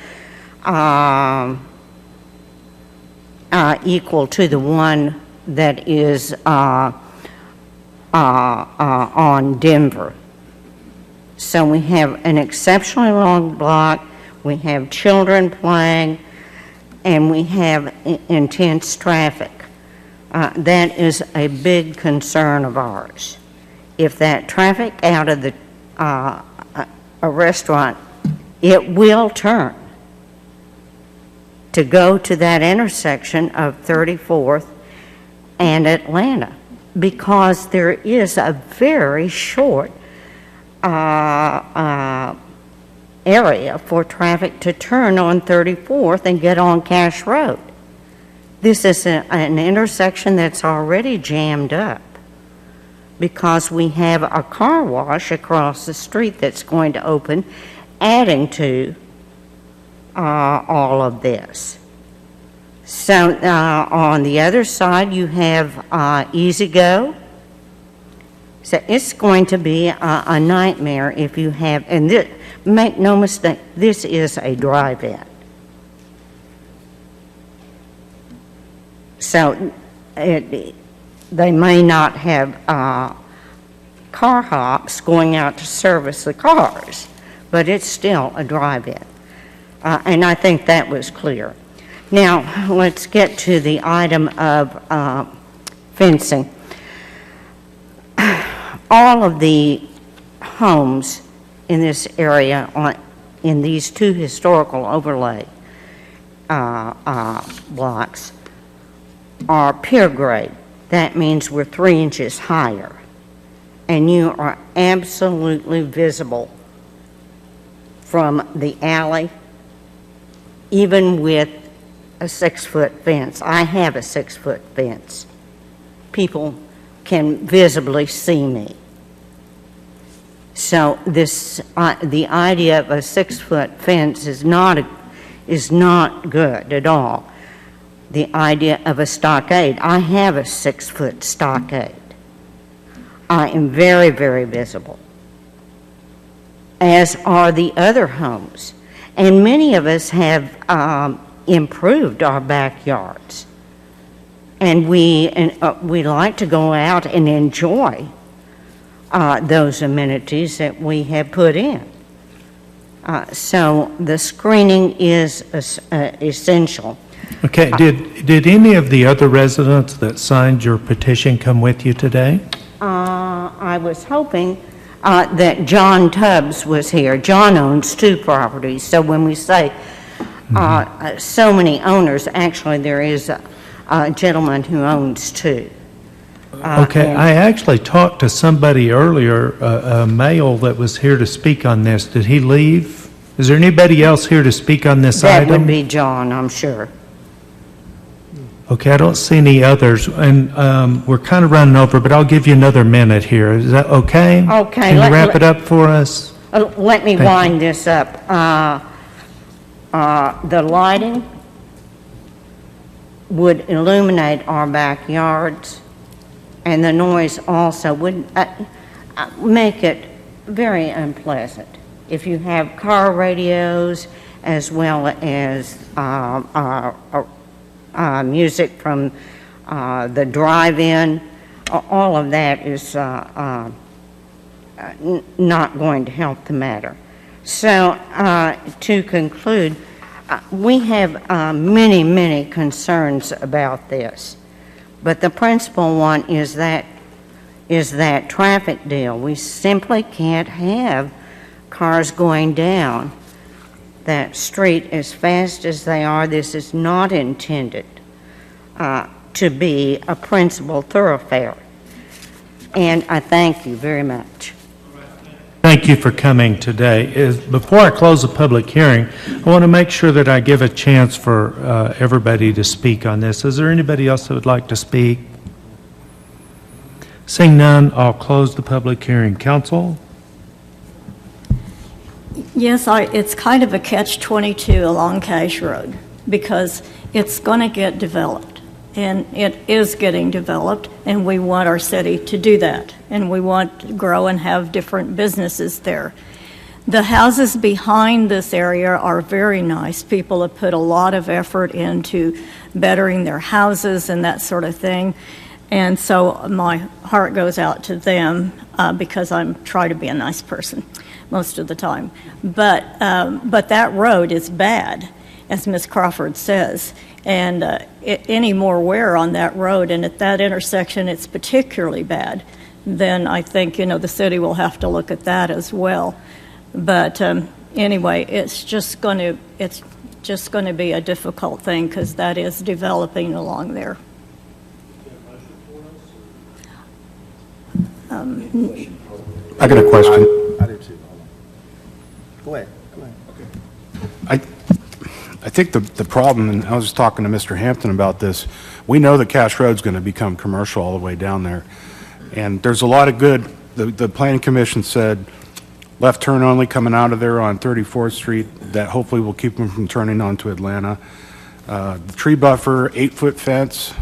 equal to the one that is on Denver. So we have an exceptionally long block, we have children playing, and we have intense traffic. That is a big concern of ours. If that traffic out of the a restaurant, it will turn to go to that intersection of 34th and Atlanta, because there is a very short area for traffic to turn on 34th and get on Cash Road. This is an intersection that's already jammed up because we have a car wash across the street that's going to open, adding to all of this. So on the other side, you have Easy Go. So it's going to be a nightmare if you have, and this, make no mistake, this is a drive-in. So they may not have car hops going out to service the cars, but it's still a drive-in. And I think that was clear. Now, let's get to the item of fencing. All of the homes in this area, in these two historical overlay blocks, are pier grade. That means we're 3 inches higher. And you are absolutely visible from the alley, even with a 6-foot fence. I have a 6-foot fence. People can visibly see me. So this, the idea of a 6-foot fence is not good at all. The idea of a stockade, I have a 6-foot stockade. I am very, very visible, as are the other homes. And many of us have improved our backyards. And we like to go out and enjoy those amenities that we have put in. So the screening is essential. Okay, did any of the other residents that signed your petition come with you today? I was hoping that John Tubbs was here. John owns 2 properties, so when we say so many owners, actually there is a gentleman who owns 2. Okay, I actually talked to somebody earlier, a male that was here to speak on this. Did he leave? Is there anybody else here to speak on this item? That would be John, I'm sure. Okay, I don't see any others, and we're kind of running over, but I'll give you another minute here. Is that okay? Okay. Can you wrap it up for us? Let me wind this up. The lighting would illuminate our backyards, and the noise also would make it very unpleasant. If you have car radios as well as music from the drive-in, all of that is not going to help the matter. So to conclude, we have many, many concerns about this, but the principal one is that traffic deal. We simply can't have cars going down that street as fast as they are. This is not intended to be a principal thoroughfare. And I thank you very much. Thank you for coming today. Before I close the public hearing, I want to make sure that I give a chance for everybody to speak on this. Is there anybody else that would like to speak? Seeing none, I'll close the public hearing. Council? Yes, it's kind of a catch-22 along Cache Road, because it's going to get developed, and it is getting developed, and we want our city to do that, and we want to grow and have different businesses there. The houses behind this area are very nice. People have put a lot of effort into bettering their houses and that sort of thing, and so my heart goes out to them because I try to be a nice person most of the time. But that road is bad, as Ms. Crawford says, and any more wear on that road, and at that intersection it's particularly bad, then I think, the city will have to look at that as well. But anyway, it's just going to be a difficult thing, because that is developing along there. I got a question. I do too. Go ahead. I think the problem, and I was just talking to Mr. Hampton about this, we know that Cache Road's going to become commercial all the way down there. And there's a lot of good, the Planning Commission said left turn only coming out of there on 34th Street, that hopefully will keep them from turning onto Atlanta. The tree buffer, 8-foot fence,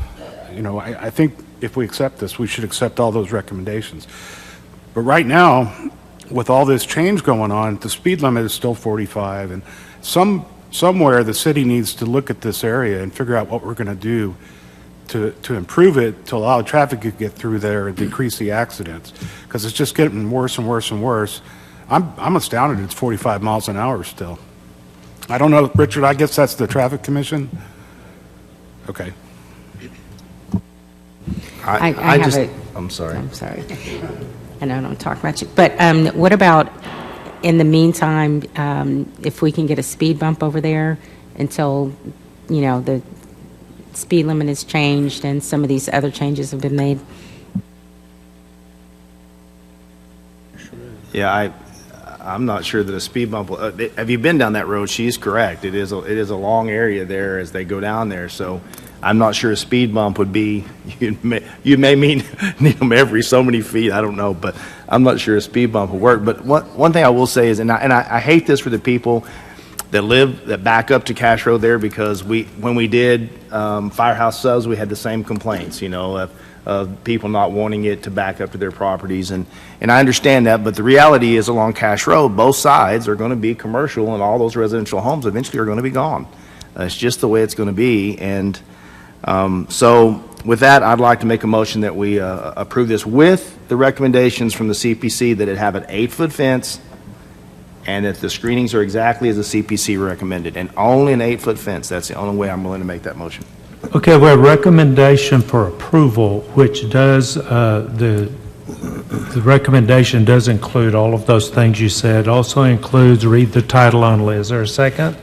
I think if we accept this, we should accept all those recommendations. But right now, with all this change going on, the speed limit is still 45, and somewhere the city needs to look at this area and figure out what we're going to do to improve it, to allow traffic to get through there and decrease the accidents, because it's just getting worse and worse and worse. I'm astounded it's 45 miles an hour still. I don't know, Richard, I guess that's the Traffic Commission? Okay. I'm sorry. I'm sorry. I know I don't talk much, but what about, in the meantime, if we can get a speed bump over there until, the speed limit is changed and some of these other changes have been made? Yeah, I'm not sure that a speed bump will, have you been down that road? She's correct. It is a long area there as they go down there, so I'm not sure a speed bump would be, you may need them every so many feet, I don't know, but I'm not sure a speed bump will work. But one thing I will say is, and I hate this for the people that back up to Cache Road there, because when we did Firehouse Subs, we had the same complaints, of people not wanting it to back up to their properties, and I understand that, but the reality is along Cache Road, both sides are going to be commercial, and all those residential homes eventually are going to be gone. It's just the way it's going to be, and so with that, I'd like to make a motion that we approve this with the recommendations from the CPC, that it have an 8-foot fence, and that the screenings are exactly as the CPC recommended, and only an 8-foot fence. That's the only way I'm willing to make that motion. Okay, we have a recommendation for approval, which does, the recommendation does include all of those things you said. Also includes read the title only. Is there a second?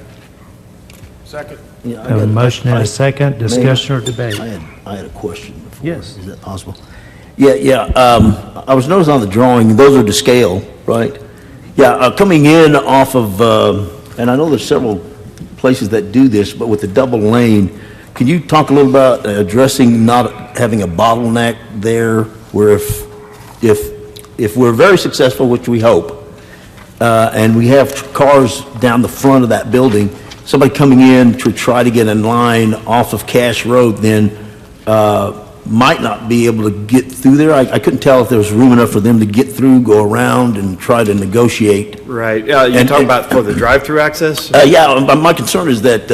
Second. Have a motion and a second. Discussion or debate? I had a question before. Yes. Is that possible? Yeah. I was noticing on the drawing, those are to scale, right? Yeah, coming in off of, and I know there's several places that do this, but with the double lane, can you talk a little about addressing not having a bottleneck there, where if we're very successful, which we hope, and we have cars down the front of that building, somebody coming in to try to get in line off of Cache Road then might not be able to get through there. I couldn't tell if there was room enough for them to get through, go around, and try to negotiate. Right. You're talking about for the drive-through access? Yeah, my concern is that,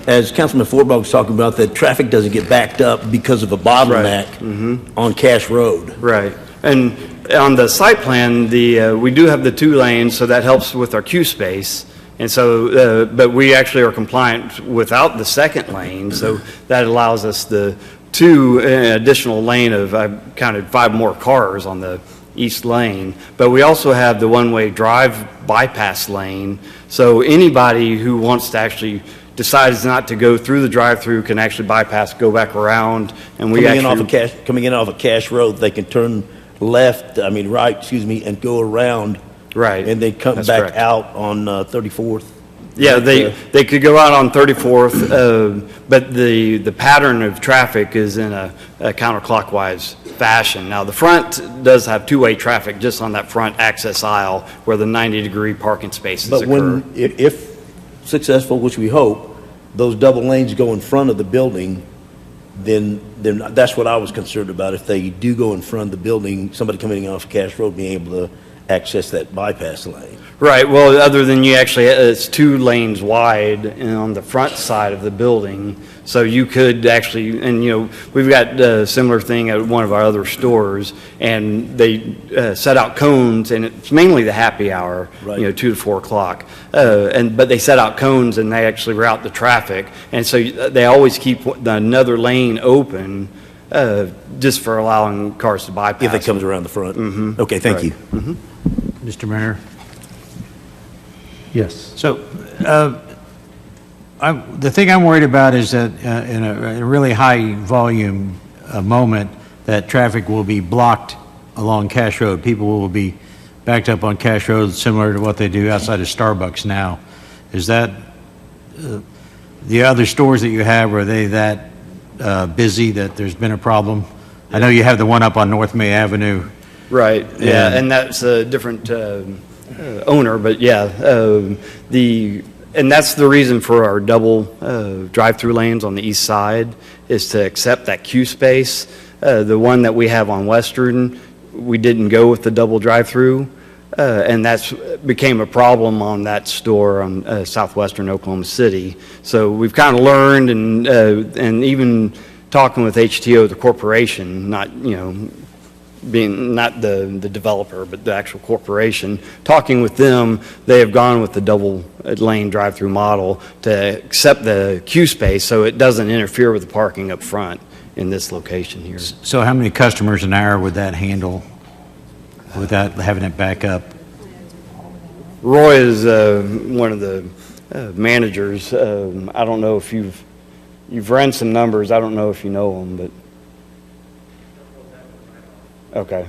as Councilman Forbach was talking about, that traffic doesn't get backed up because of a bottleneck on Cache Road. Right. And on the site plan, we do have the 2 lanes, so that helps with our queue space. And so, but we actually are compliant without the second lane, so that allows us the two additional lane of, I've counted 5 more cars on the east lane, but we also have the one-way drive bypass lane, so anybody who wants to actually decides not to go through the drive-through can actually bypass, go back around, and we Coming in off of Cash Road, they can turn right, and go around. Right. And then come That's back correct. out on 34th. Yeah, they could go out on 34th, but the pattern of traffic is in a counterclockwise fashion. Now, the front does have two-way traffic just on that front access aisle where the 90-degree parking spaces But occur. if successful, which we hope, those double lanes go in front of the building, then that's what I was concerned about. If they do go in front of the building, somebody coming in off Cash Road being able to access that bypass lane. Right, well, other than you actually, it's 2 lanes wide and on the front side of the building, so you could actually, and we've got a similar thing at one of our other stores, and they set out cones, and it's mainly the happy hour, Right. 2 to 4 o'clock, but they set out cones and they actually route the traffic, and so they always keep another lane open just for allowing cars to bypass. If it comes around the front. Mm-hmm. Okay, thank you. Mm-hmm. Mr. Mayor? Yes. So, the thing I'm worried about is that in a really high volume moment, that traffic will be blocked along Cash Road. People will be backed up on Cash Road, similar to what they do outside of Starbucks now. Is that, the other stores that you have, are they that busy that there's been a problem? I know you have the one up on North May Avenue. Right, yeah, and that's a different owner, but yeah, and that's the reason for our double drive-through lanes on the east side, is to accept that queue space. The one that we have on Western, we didn't go with the double drive-through, and that's became a problem on that store on southwestern Oklahoma City. So we've kind of learned, and even talking with HTO, the corporation, not being not the developer, but the actual corporation, talking with them, they have gone with the double lane drive-through model to accept the queue space so it doesn't interfere with the parking up front in this location here. So how many customers an hour would that handle without having it back up? Roy is one of the managers. I don't know if you've run some numbers. I don't know if you know them, but okay.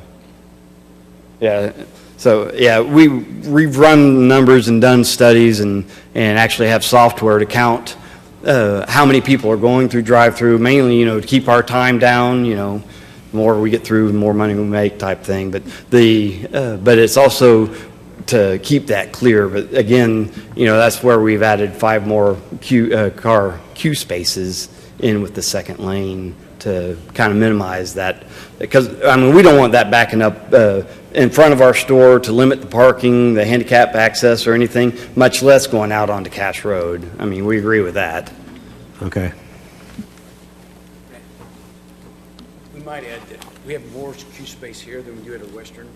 Yeah. So yeah, we've run numbers and done studies and actually have software to count how many people are going through drive-through. Mainly, to keep our time down. The more we get through, the more money we make, type thing. But but it's also to keep that clear. But again, that's where we've added 5 more car queue spaces in with the second lane to kind of minimize that, because we don't want that backing up in front of our store to limit the parking, the handicap access or anything, much less going out onto Cash Road. We agree with that. Okay. We might add that we have more queue space here than we do at a Western.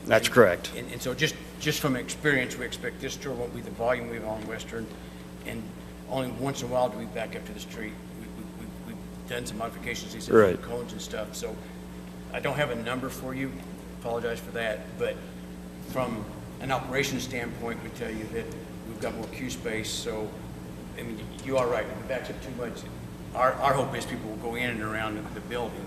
That's correct. And so just from experience, we expect this store won't be the volume we have on Western, and only once in a while do we back up to the street. We've done some modifications, these Right. cones and stuff, so I don't have a number for you, apologize for that, but from an operations standpoint, we tell you that we've got more queue space, so, you are right, if it backs up too much, our hope is people will go in and around the building,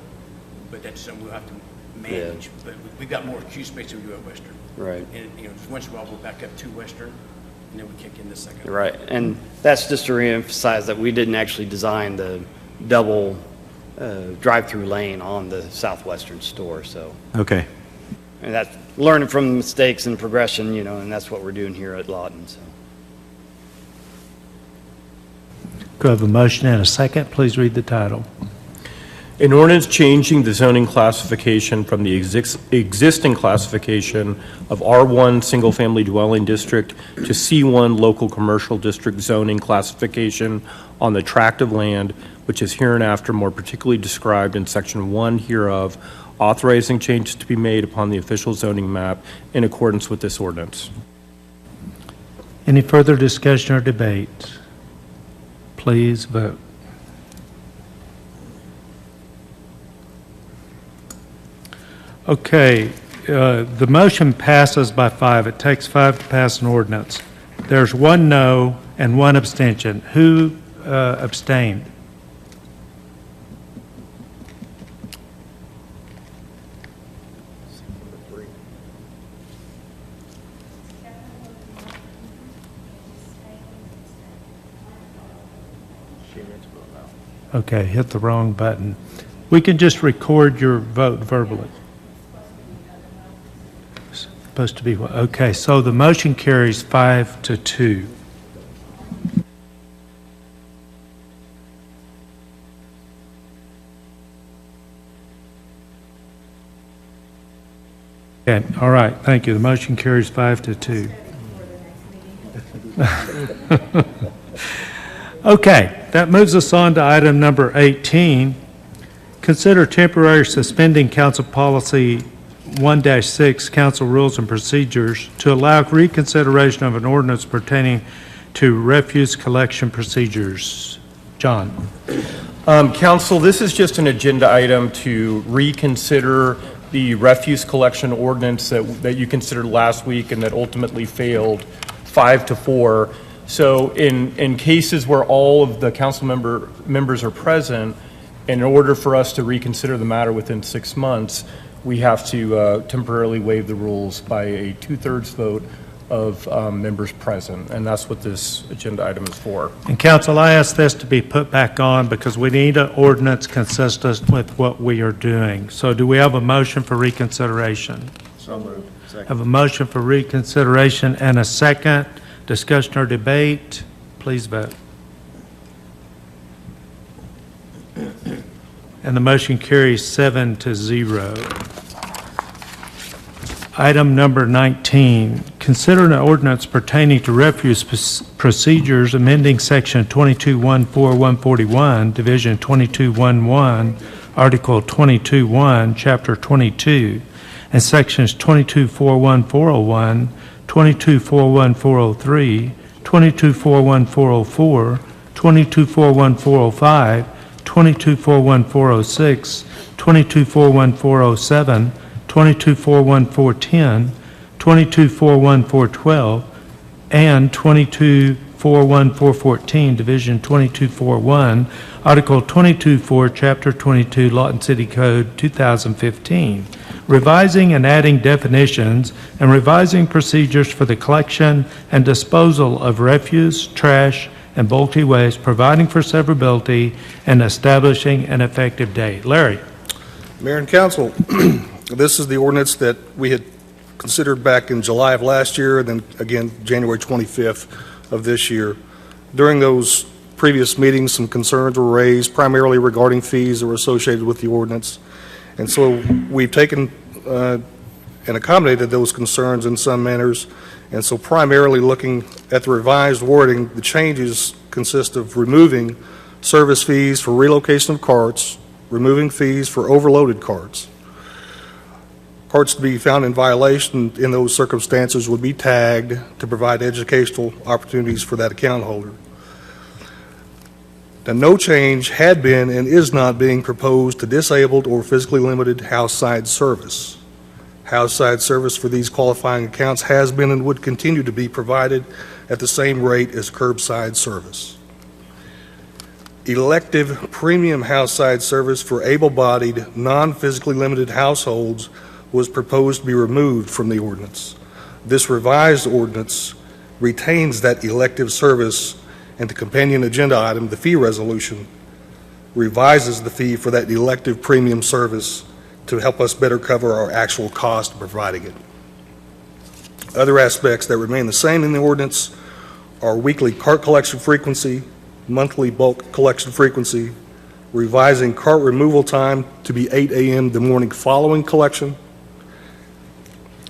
but that's something we'll have to manage, but we've got more queue space than we do at Western. Right. And, just once in a while, we'll back up to Western, and then we kick in the second. Right, and that's just to reemphasize that we didn't actually design the double drive-through lane on the southwestern store, so. Okay. And that's learning from mistakes and progression, and that's what we're doing here at Lawton, so. Do I have a motion and a second? Please read the title. An ordinance changing the zoning classification from the existing classification of R1 Single Family Dwelling District to C1 Local Commercial District zoning classification on the tract of land which is hereinafter more particularly described in Section 1 hereof, authorizing changes to be made upon the official zoning map in accordance with this ordinance. Any further discussion or debate? Please vote. Okay, the motion passes by 5. It takes 5 to pass an ordinance. There's 1 no and 1 abstention. Who abstained? Okay, hit the wrong button. We can just record your vote verbally. Supposed to be, okay, so the motion carries 5-2. Okay, all right, thank you. The motion carries 5-2. Okay, that moves us on to item number 18. Consider temporary suspending council policy 1-6, council rules and procedures, to allow reconsideration of an ordinance pertaining to refuse collection procedures. John. Council, this is just an agenda item to reconsider the refuse collection ordinance that you considered last week and that ultimately failed 5-4. So in cases where all of the council members are present, in order for us to reconsider the matter within 6 months, we have to temporarily waive the rules by a 2/3 vote of members present, and that's what this agenda item is for. And council, I ask this to be put back on because we need an ordinance consistent with what we are doing. So do we have a motion for reconsideration? So moved. Second. Have a motion for reconsideration and a second. Discussion or debate? Please vote. And the motion carries 7-0. Item number 19, consider an ordinance pertaining to refuse procedures amending section 22-14141, division 22-1-1, article 22-1, chapter 22, and sections 22-41401, 22-41403, 22-41404, 22-41405, 22-41406, 22-41407, 22-41410, 22-41412, and 22-41414, Division 22-41, Article 22-4, Chapter 22, Lawton City Code 2015, revising and adding definitions and revising procedures for the collection and disposal of refuse, trash, and bulky waste, providing for severability, and establishing an effective date. Larry. Mayor and Council, this is the ordinance that we had considered back in July of last year, and then again January 25th of this year. During those previous meetings, some concerns were raised, primarily regarding fees that were associated with the ordinance. And so we've taken and accommodated those concerns in some manners. And so primarily looking at the revised wording, the changes consist of removing service fees for relocation of carts, removing fees for overloaded carts. Carts to be found in violation in those circumstances would be tagged to provide educational opportunities for that account holder. Now, no change had been and is not being proposed to disabled or physically limited house-side service. House-side service for these qualifying accounts has been and would continue to be provided at the same rate as curbside service. Elective premium house-side service for able-bodied, non-physically limited households was proposed to be removed from the ordinance. This revised ordinance retains that elective service, and the companion agenda item, the fee resolution, revises the fee for that elective premium service to help us better cover our actual cost of providing it. Other aspects that remain the same in the ordinance are weekly cart collection frequency, monthly bulk collection frequency, revising cart removal time to be 8 a.m. the morning following collection,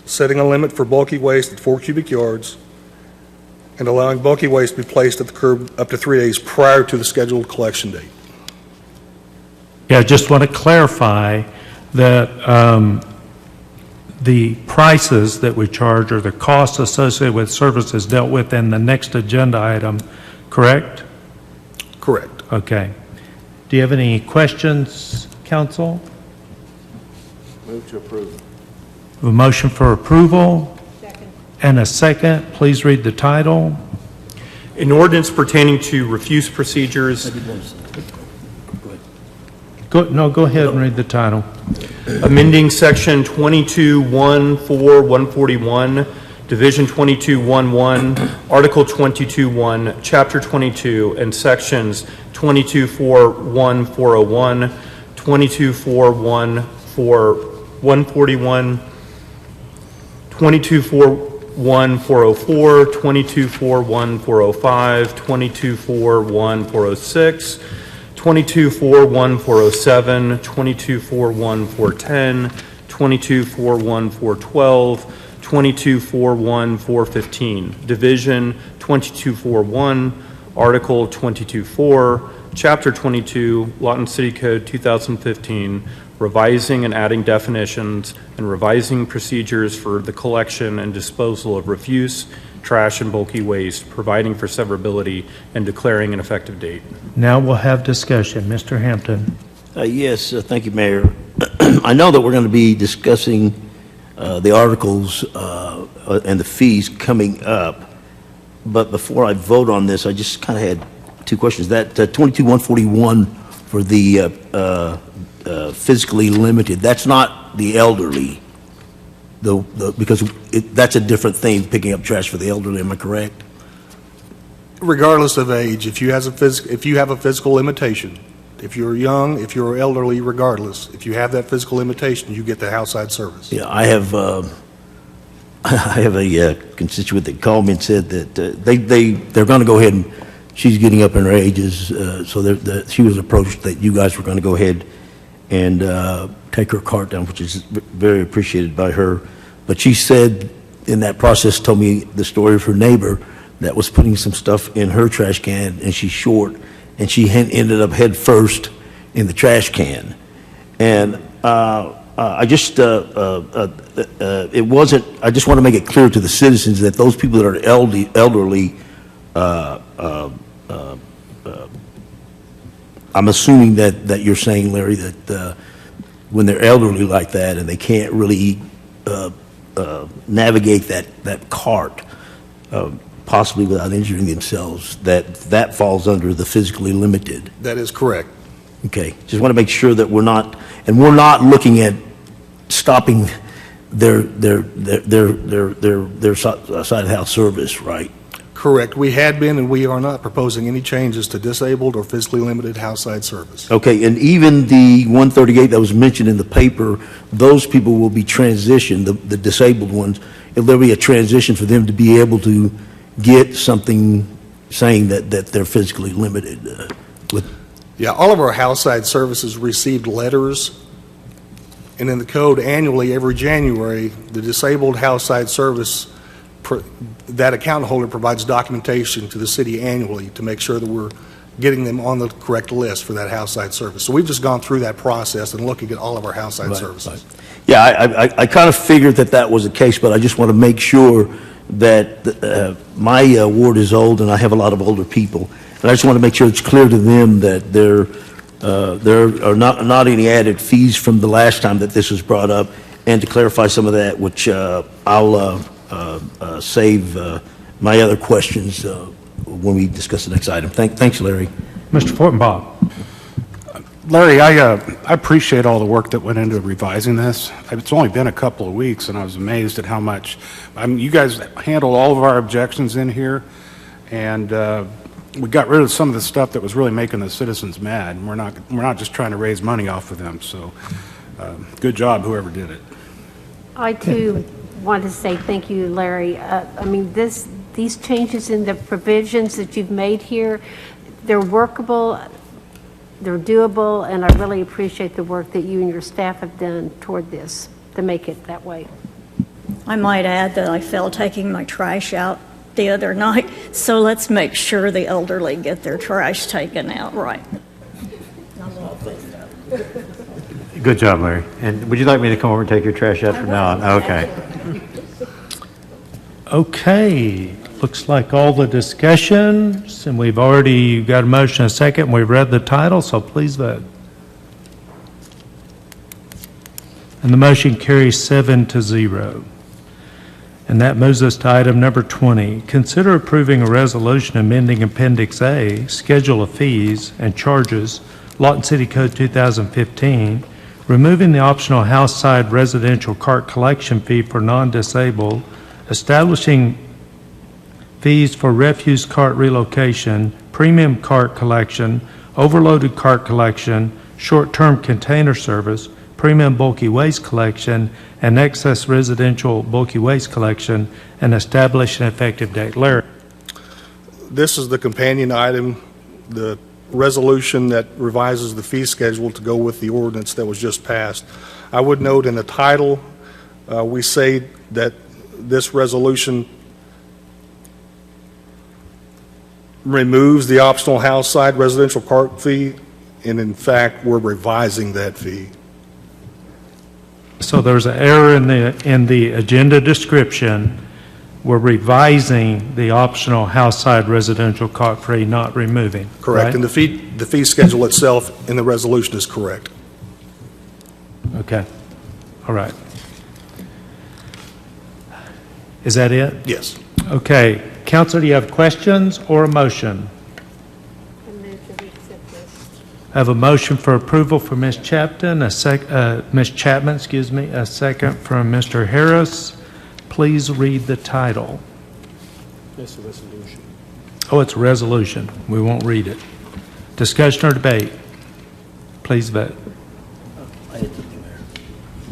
setting a limit for bulky waste at 4 cubic yards, and allowing bulky waste to be placed at the curb up to 3 days prior to the scheduled collection date. Yeah, I just want to clarify that the prices that we charge or the costs associated with services dealt with in the next agenda item, correct? Correct. Okay. Do you have any questions, council? Move to approve. A motion for approval? Second. And a second. Please read the title. An ordinance pertaining to refuse procedures. Go ahead and read the title. Amending Section 22-14141, Division 22-11, Article 22-1, Chapter 22, and Sections 22-4-1-401, 22-4-1-4-141, 22-4-1-404, 22-4-1-405, 22-4-1-406, 22-4-1-407, 22-4-1-410, 22-4-1-412, 22-4-1-415, Division 22-4-1, Article 22-4, Chapter 22, Lawton City Code 2015, revising and adding definitions and revising procedures for the collection and disposal of refuse, trash, and bulky waste, providing for severability, and declaring an effective date. Now we'll have discussion. Mr. Hampton. Yes, thank you, Mayor. I know that we're going to be discussing the articles and the fees coming up, but before I vote on this, I just kind of had two questions. That 22-141 for the physically limited, that's not the elderly, because that's a different thing, picking up trash for the elderly, am I correct? Regardless of age, if you have a physical limitation, if you're young, if you're elderly, regardless, if you have that physical limitation, you get the outside service. Yeah, I have a constituent that called me and said that they're going to go ahead and, she's getting up in her ages, so she was approached that you guys were going to go ahead and take her cart down, which is very appreciated by her. But she said in that process, told me the story of her neighbor that was putting some stuff in her trash can, and she's short, and she ended up head first in the trash can. And I just, it wasn't, I just want to make it clear to the citizens that those people that are elderly, I'm assuming that you're saying, Larry, that when they're elderly like that and they can't really navigate that cart, possibly without injuring themselves, that falls under the physically limited. That is correct. Okay, just want to make sure that we're not looking at stopping their side of house service, right? Correct. We had been, and we are not proposing any changes to disabled or physically limited house-side service. Okay, and even the 138 that was mentioned in the paper, those people will be transitioned, the disabled ones. There'll be a transition for them to be able to get something saying that they're physically limited. Yeah, all of our house-side services received letters, and in the code annually, every January, the disabled house-side service, that account holder provides documentation to the city annually to make sure that we're getting them on the correct list for that house-side service. So we've just gone through that process and looking at all of our house-side services. Right. Yeah, I kind of figured that was the case, but I just want to make sure that my ward is old and I have a lot of older people. And I just want to make sure it's clear to them that there are not any added fees from the last time that this was brought up, and to clarify some of that, which I'll save my other questions when we discuss the next item. Thanks, Larry. Mr. Fortenbaugh. Larry, I appreciate all the work that went into revising this. It's only been a couple of weeks, and I was amazed at how much, you guys handled all of our objections in here, and we got rid of some of the stuff that was really making the citizens mad, and we're not just trying to raise money off of them, so good job, whoever did it. I, too, want to say thank you, Larry. I mean, these changes in the provisions that you've made here, they're workable, they're doable, and I really appreciate the work that you and your staff have done toward this to make it that way. I might add that I fell taking my trash out the other night, so let's make sure the elderly get their trash taken out right. Good job, Larry. And would you like me to come over and take your trash out from now on? Okay. Okay, looks like all the discussions, and we've already got a motion and a second, and we've read the title, so please vote. And the motion carries 7-0. And that moves us to item number 20. Consider approving a resolution amending Appendix A, Schedule of Fees and Charges, Lawton City Code 2015, removing the optional house-side residential cart collection fee for non-disabled, establishing fees for refuse cart relocation, premium cart collection, overloaded cart collection, short-term container service, premium bulky waste collection, and excess residential bulky waste collection, and establish an effective date. Larry. This is the companion item, the resolution that revises the fee schedule to go with the ordinance that was just passed. I would note in the title, we say that this resolution removes the optional house-side residential cart fee, and in fact, we're revising that fee. So there's an error in the agenda description. We're revising the optional house-side residential cart fee, not removing. Correct, right? and the fee schedule itself in the resolution is correct. Okay, all right. Is that it? Yes. Okay, Council, do you have questions or a motion? I have a motion for approval from Ms. Chapman, Ms. Chapman, excuse me, a second from Mr. Harris. Please read the title. It's a resolution. Oh, it's a resolution. We won't read it. Discussion or debate? Please vote.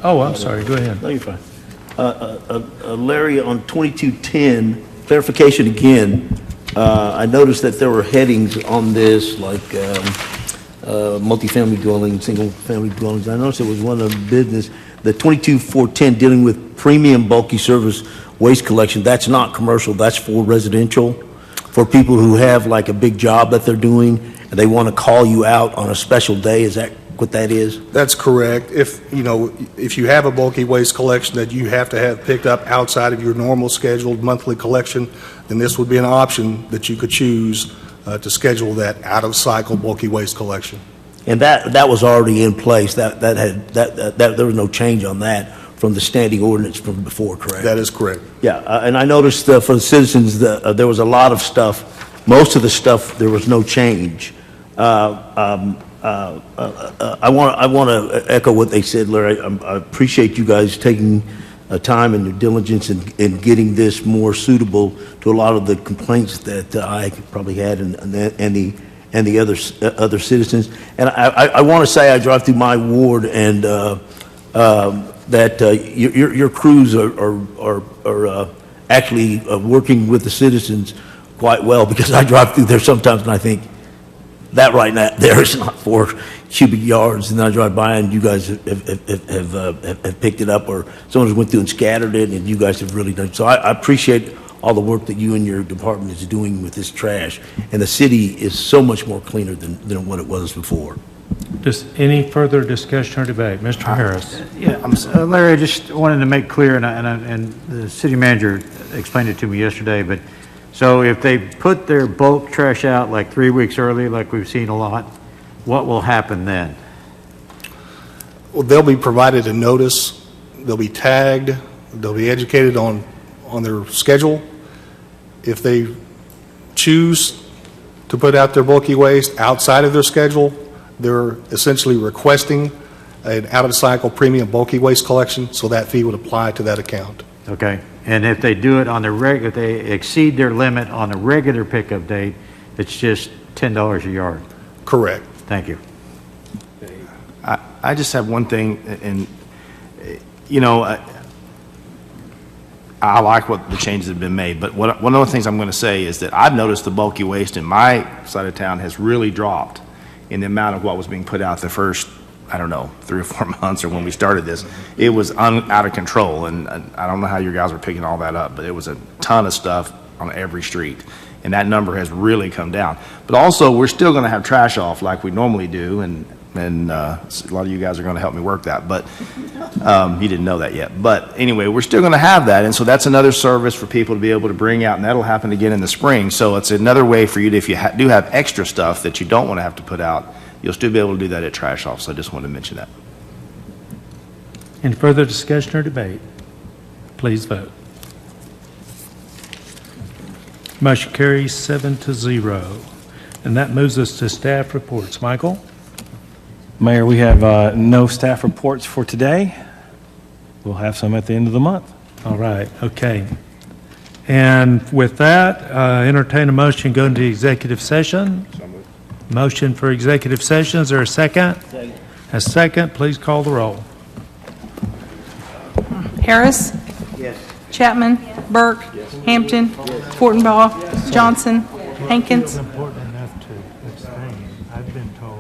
Oh, I'm sorry. Go ahead. No, you're fine. Larry, on 2210, clarification again. I noticed that there were headings on this, like multifamily dwellings, single-family dwellings. I noticed it was one of the business. The 22410 dealing with premium bulky service waste collection, that's not commercial. That's for residential, for people who have like a big job that they're doing, and they want to call you out on a special day. Is that what that is? That's correct. If you have a bulky waste collection that you have to have picked up outside of your normal scheduled monthly collection, then this would be an option that you could choose to schedule that out-of-cycle bulky waste collection. And that was already in place. That there was no change on that from the standing ordinance from before, correct? That is correct. Yeah, and I noticed for the citizens that there was a lot of stuff. Most of the stuff there was no change. I want to echo what they said, Larry. I appreciate you guys taking time and your diligence in getting this more suitable to a lot of the complaints that I probably had and the other citizens. And I want to say I drive through my ward and that your crews are actually working with the citizens quite well, because I drive through there sometimes and I think, that right now there is not 4 cubic yards, and then I drive by and you guys have picked it up, or someone just went through and scattered it, and you guys have really done. So I appreciate all the work that you and your department is doing with this trash, and the city is so much more cleaner than what it was before. Just any further discussion or debate? Mr. Harris. Yeah, Larry, I just wanted to make clear, and the city manager explained it to me yesterday, but so if they put their bulk trash out like 3 weeks early, like we've seen a lot, what will happen then? Well, they'll be provided a notice, they'll be tagged, they'll be educated on their schedule. If they choose to put out their bulky waste outside of their schedule, they're essentially requesting an out-of-cycle premium bulky waste collection, so that fee would apply to that account. Okay. And if they do it on if they exceed their limit on a regular pickup date, it's just $10 a yard? Correct. Thank you. I just have one thing, and I like what the changes have been made, but one of the things I'm going to say is that I've noticed the bulky waste in my side of town has really dropped in the amount of what was being put out the first, I don't know, 3 or 4 months or when we started this. It was out of control, and I don't know how you guys were picking all that up, but it was a ton of stuff on every street, and that number has really come down. But also, we're still going to have trash off like we normally do, and And a lot of you guys are going to help me work that, but you didn't know that yet. But anyway, we're still going to have that, and so that's another service for people to be able to bring out, and that'll happen again in the spring. So it's another way for you to, if you do have extra stuff that you don't want to have to put out, you'll still be able to do that at trash off. So I just wanted to mention that. Any further discussion or debate? Please vote. Motion carries 7-0. And that moves us to staff reports. Michael? Mayor, we have no staff reports for today. We'll have some at the end of the month. All right, okay. And with that, entertain a motion, go into executive session. Motion for executive session, is there a second? Second. A second, please call the roll. Harris? Yes. Chapman? Burke? Hampton? Fortenbaugh? Johnson? Hankins? Important enough to abstain. I've been told.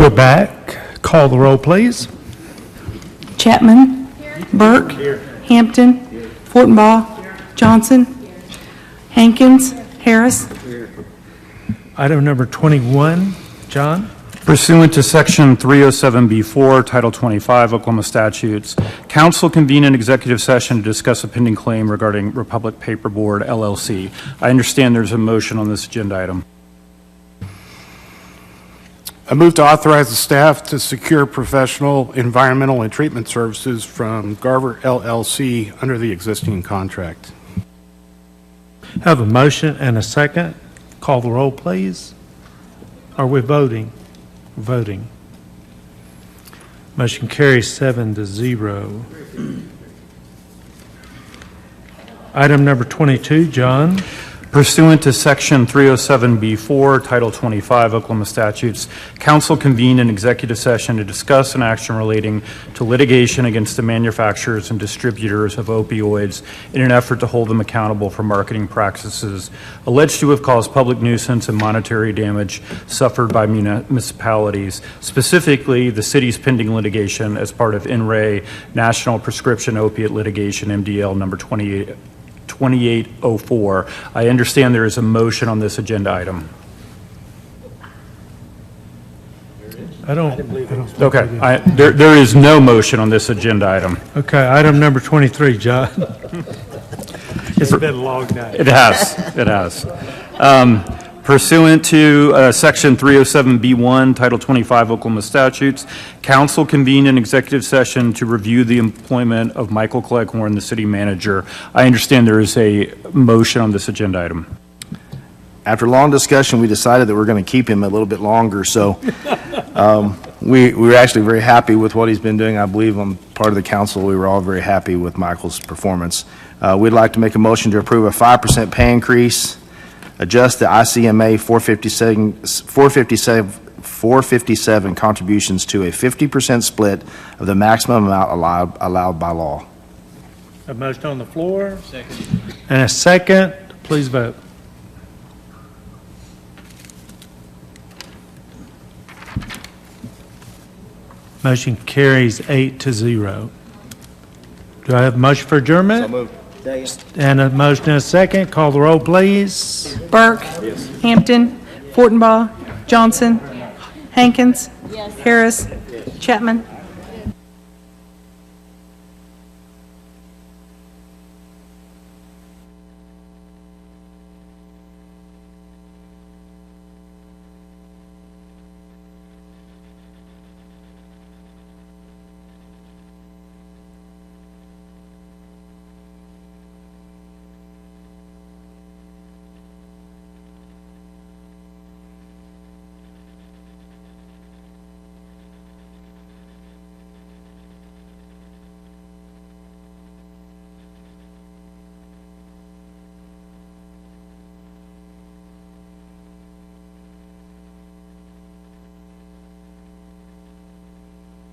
We're back. Call the roll, please. Chapman. Burke. Hampton. Fortenbaugh. Johnson. Hankins. Harris. Item number 21, John? Pursuant to Section 307B4, Title 25 Oklahoma statutes, council convene an executive session to discuss a pending claim regarding Republic Paperboard LLC. I understand there's a motion on this agenda item. I move to authorize the staff to secure professional, environmental, and treatment services from Garver LLC under the existing contract. Have a motion and a second. Call the roll, please. Are we voting? Voting. Motion carries 7-0. Item number 22, John. Pursuant to Section 307B4, Title 25 Oklahoma statutes, council convened an executive session to discuss an action relating to litigation against the manufacturers and distributors of opioids in an effort to hold them accountable for marketing practices alleged to have caused public nuisance and monetary damage suffered by municipalities, specifically the city's pending litigation as part of NRA National Prescription Opiate Litigation, MDL number 2804. I understand there is a motion on this agenda item. I don't. Okay, there is no motion on this agenda item. Okay, item number 23, John. It's been a long night. It has. Pursuant to Section 307B1, Title 25 Oklahoma statutes, council convened an executive session to review the employment of Michael Cleghorn, the city manager. I understand there is a motion on this agenda item. After long discussion, we decided that we're going to keep him a little bit longer, so we're actually very happy with what he's been doing. I believe on part of the council, we were all very happy with Michael's performance. We'd like to make a motion to approve a 5% pay increase, adjust the ICMA 457 contributions to a 50% split of the maximum amount allowed by law. A motion on the floor. Second. And a second. Please vote. Motion carries 8-0. Do I have a motion for adjournment? So moved. And a motion and a second. Call the roll, please. Burke. Hampton. Fortenbaugh. Johnson. Hankins. Harris. Chapman.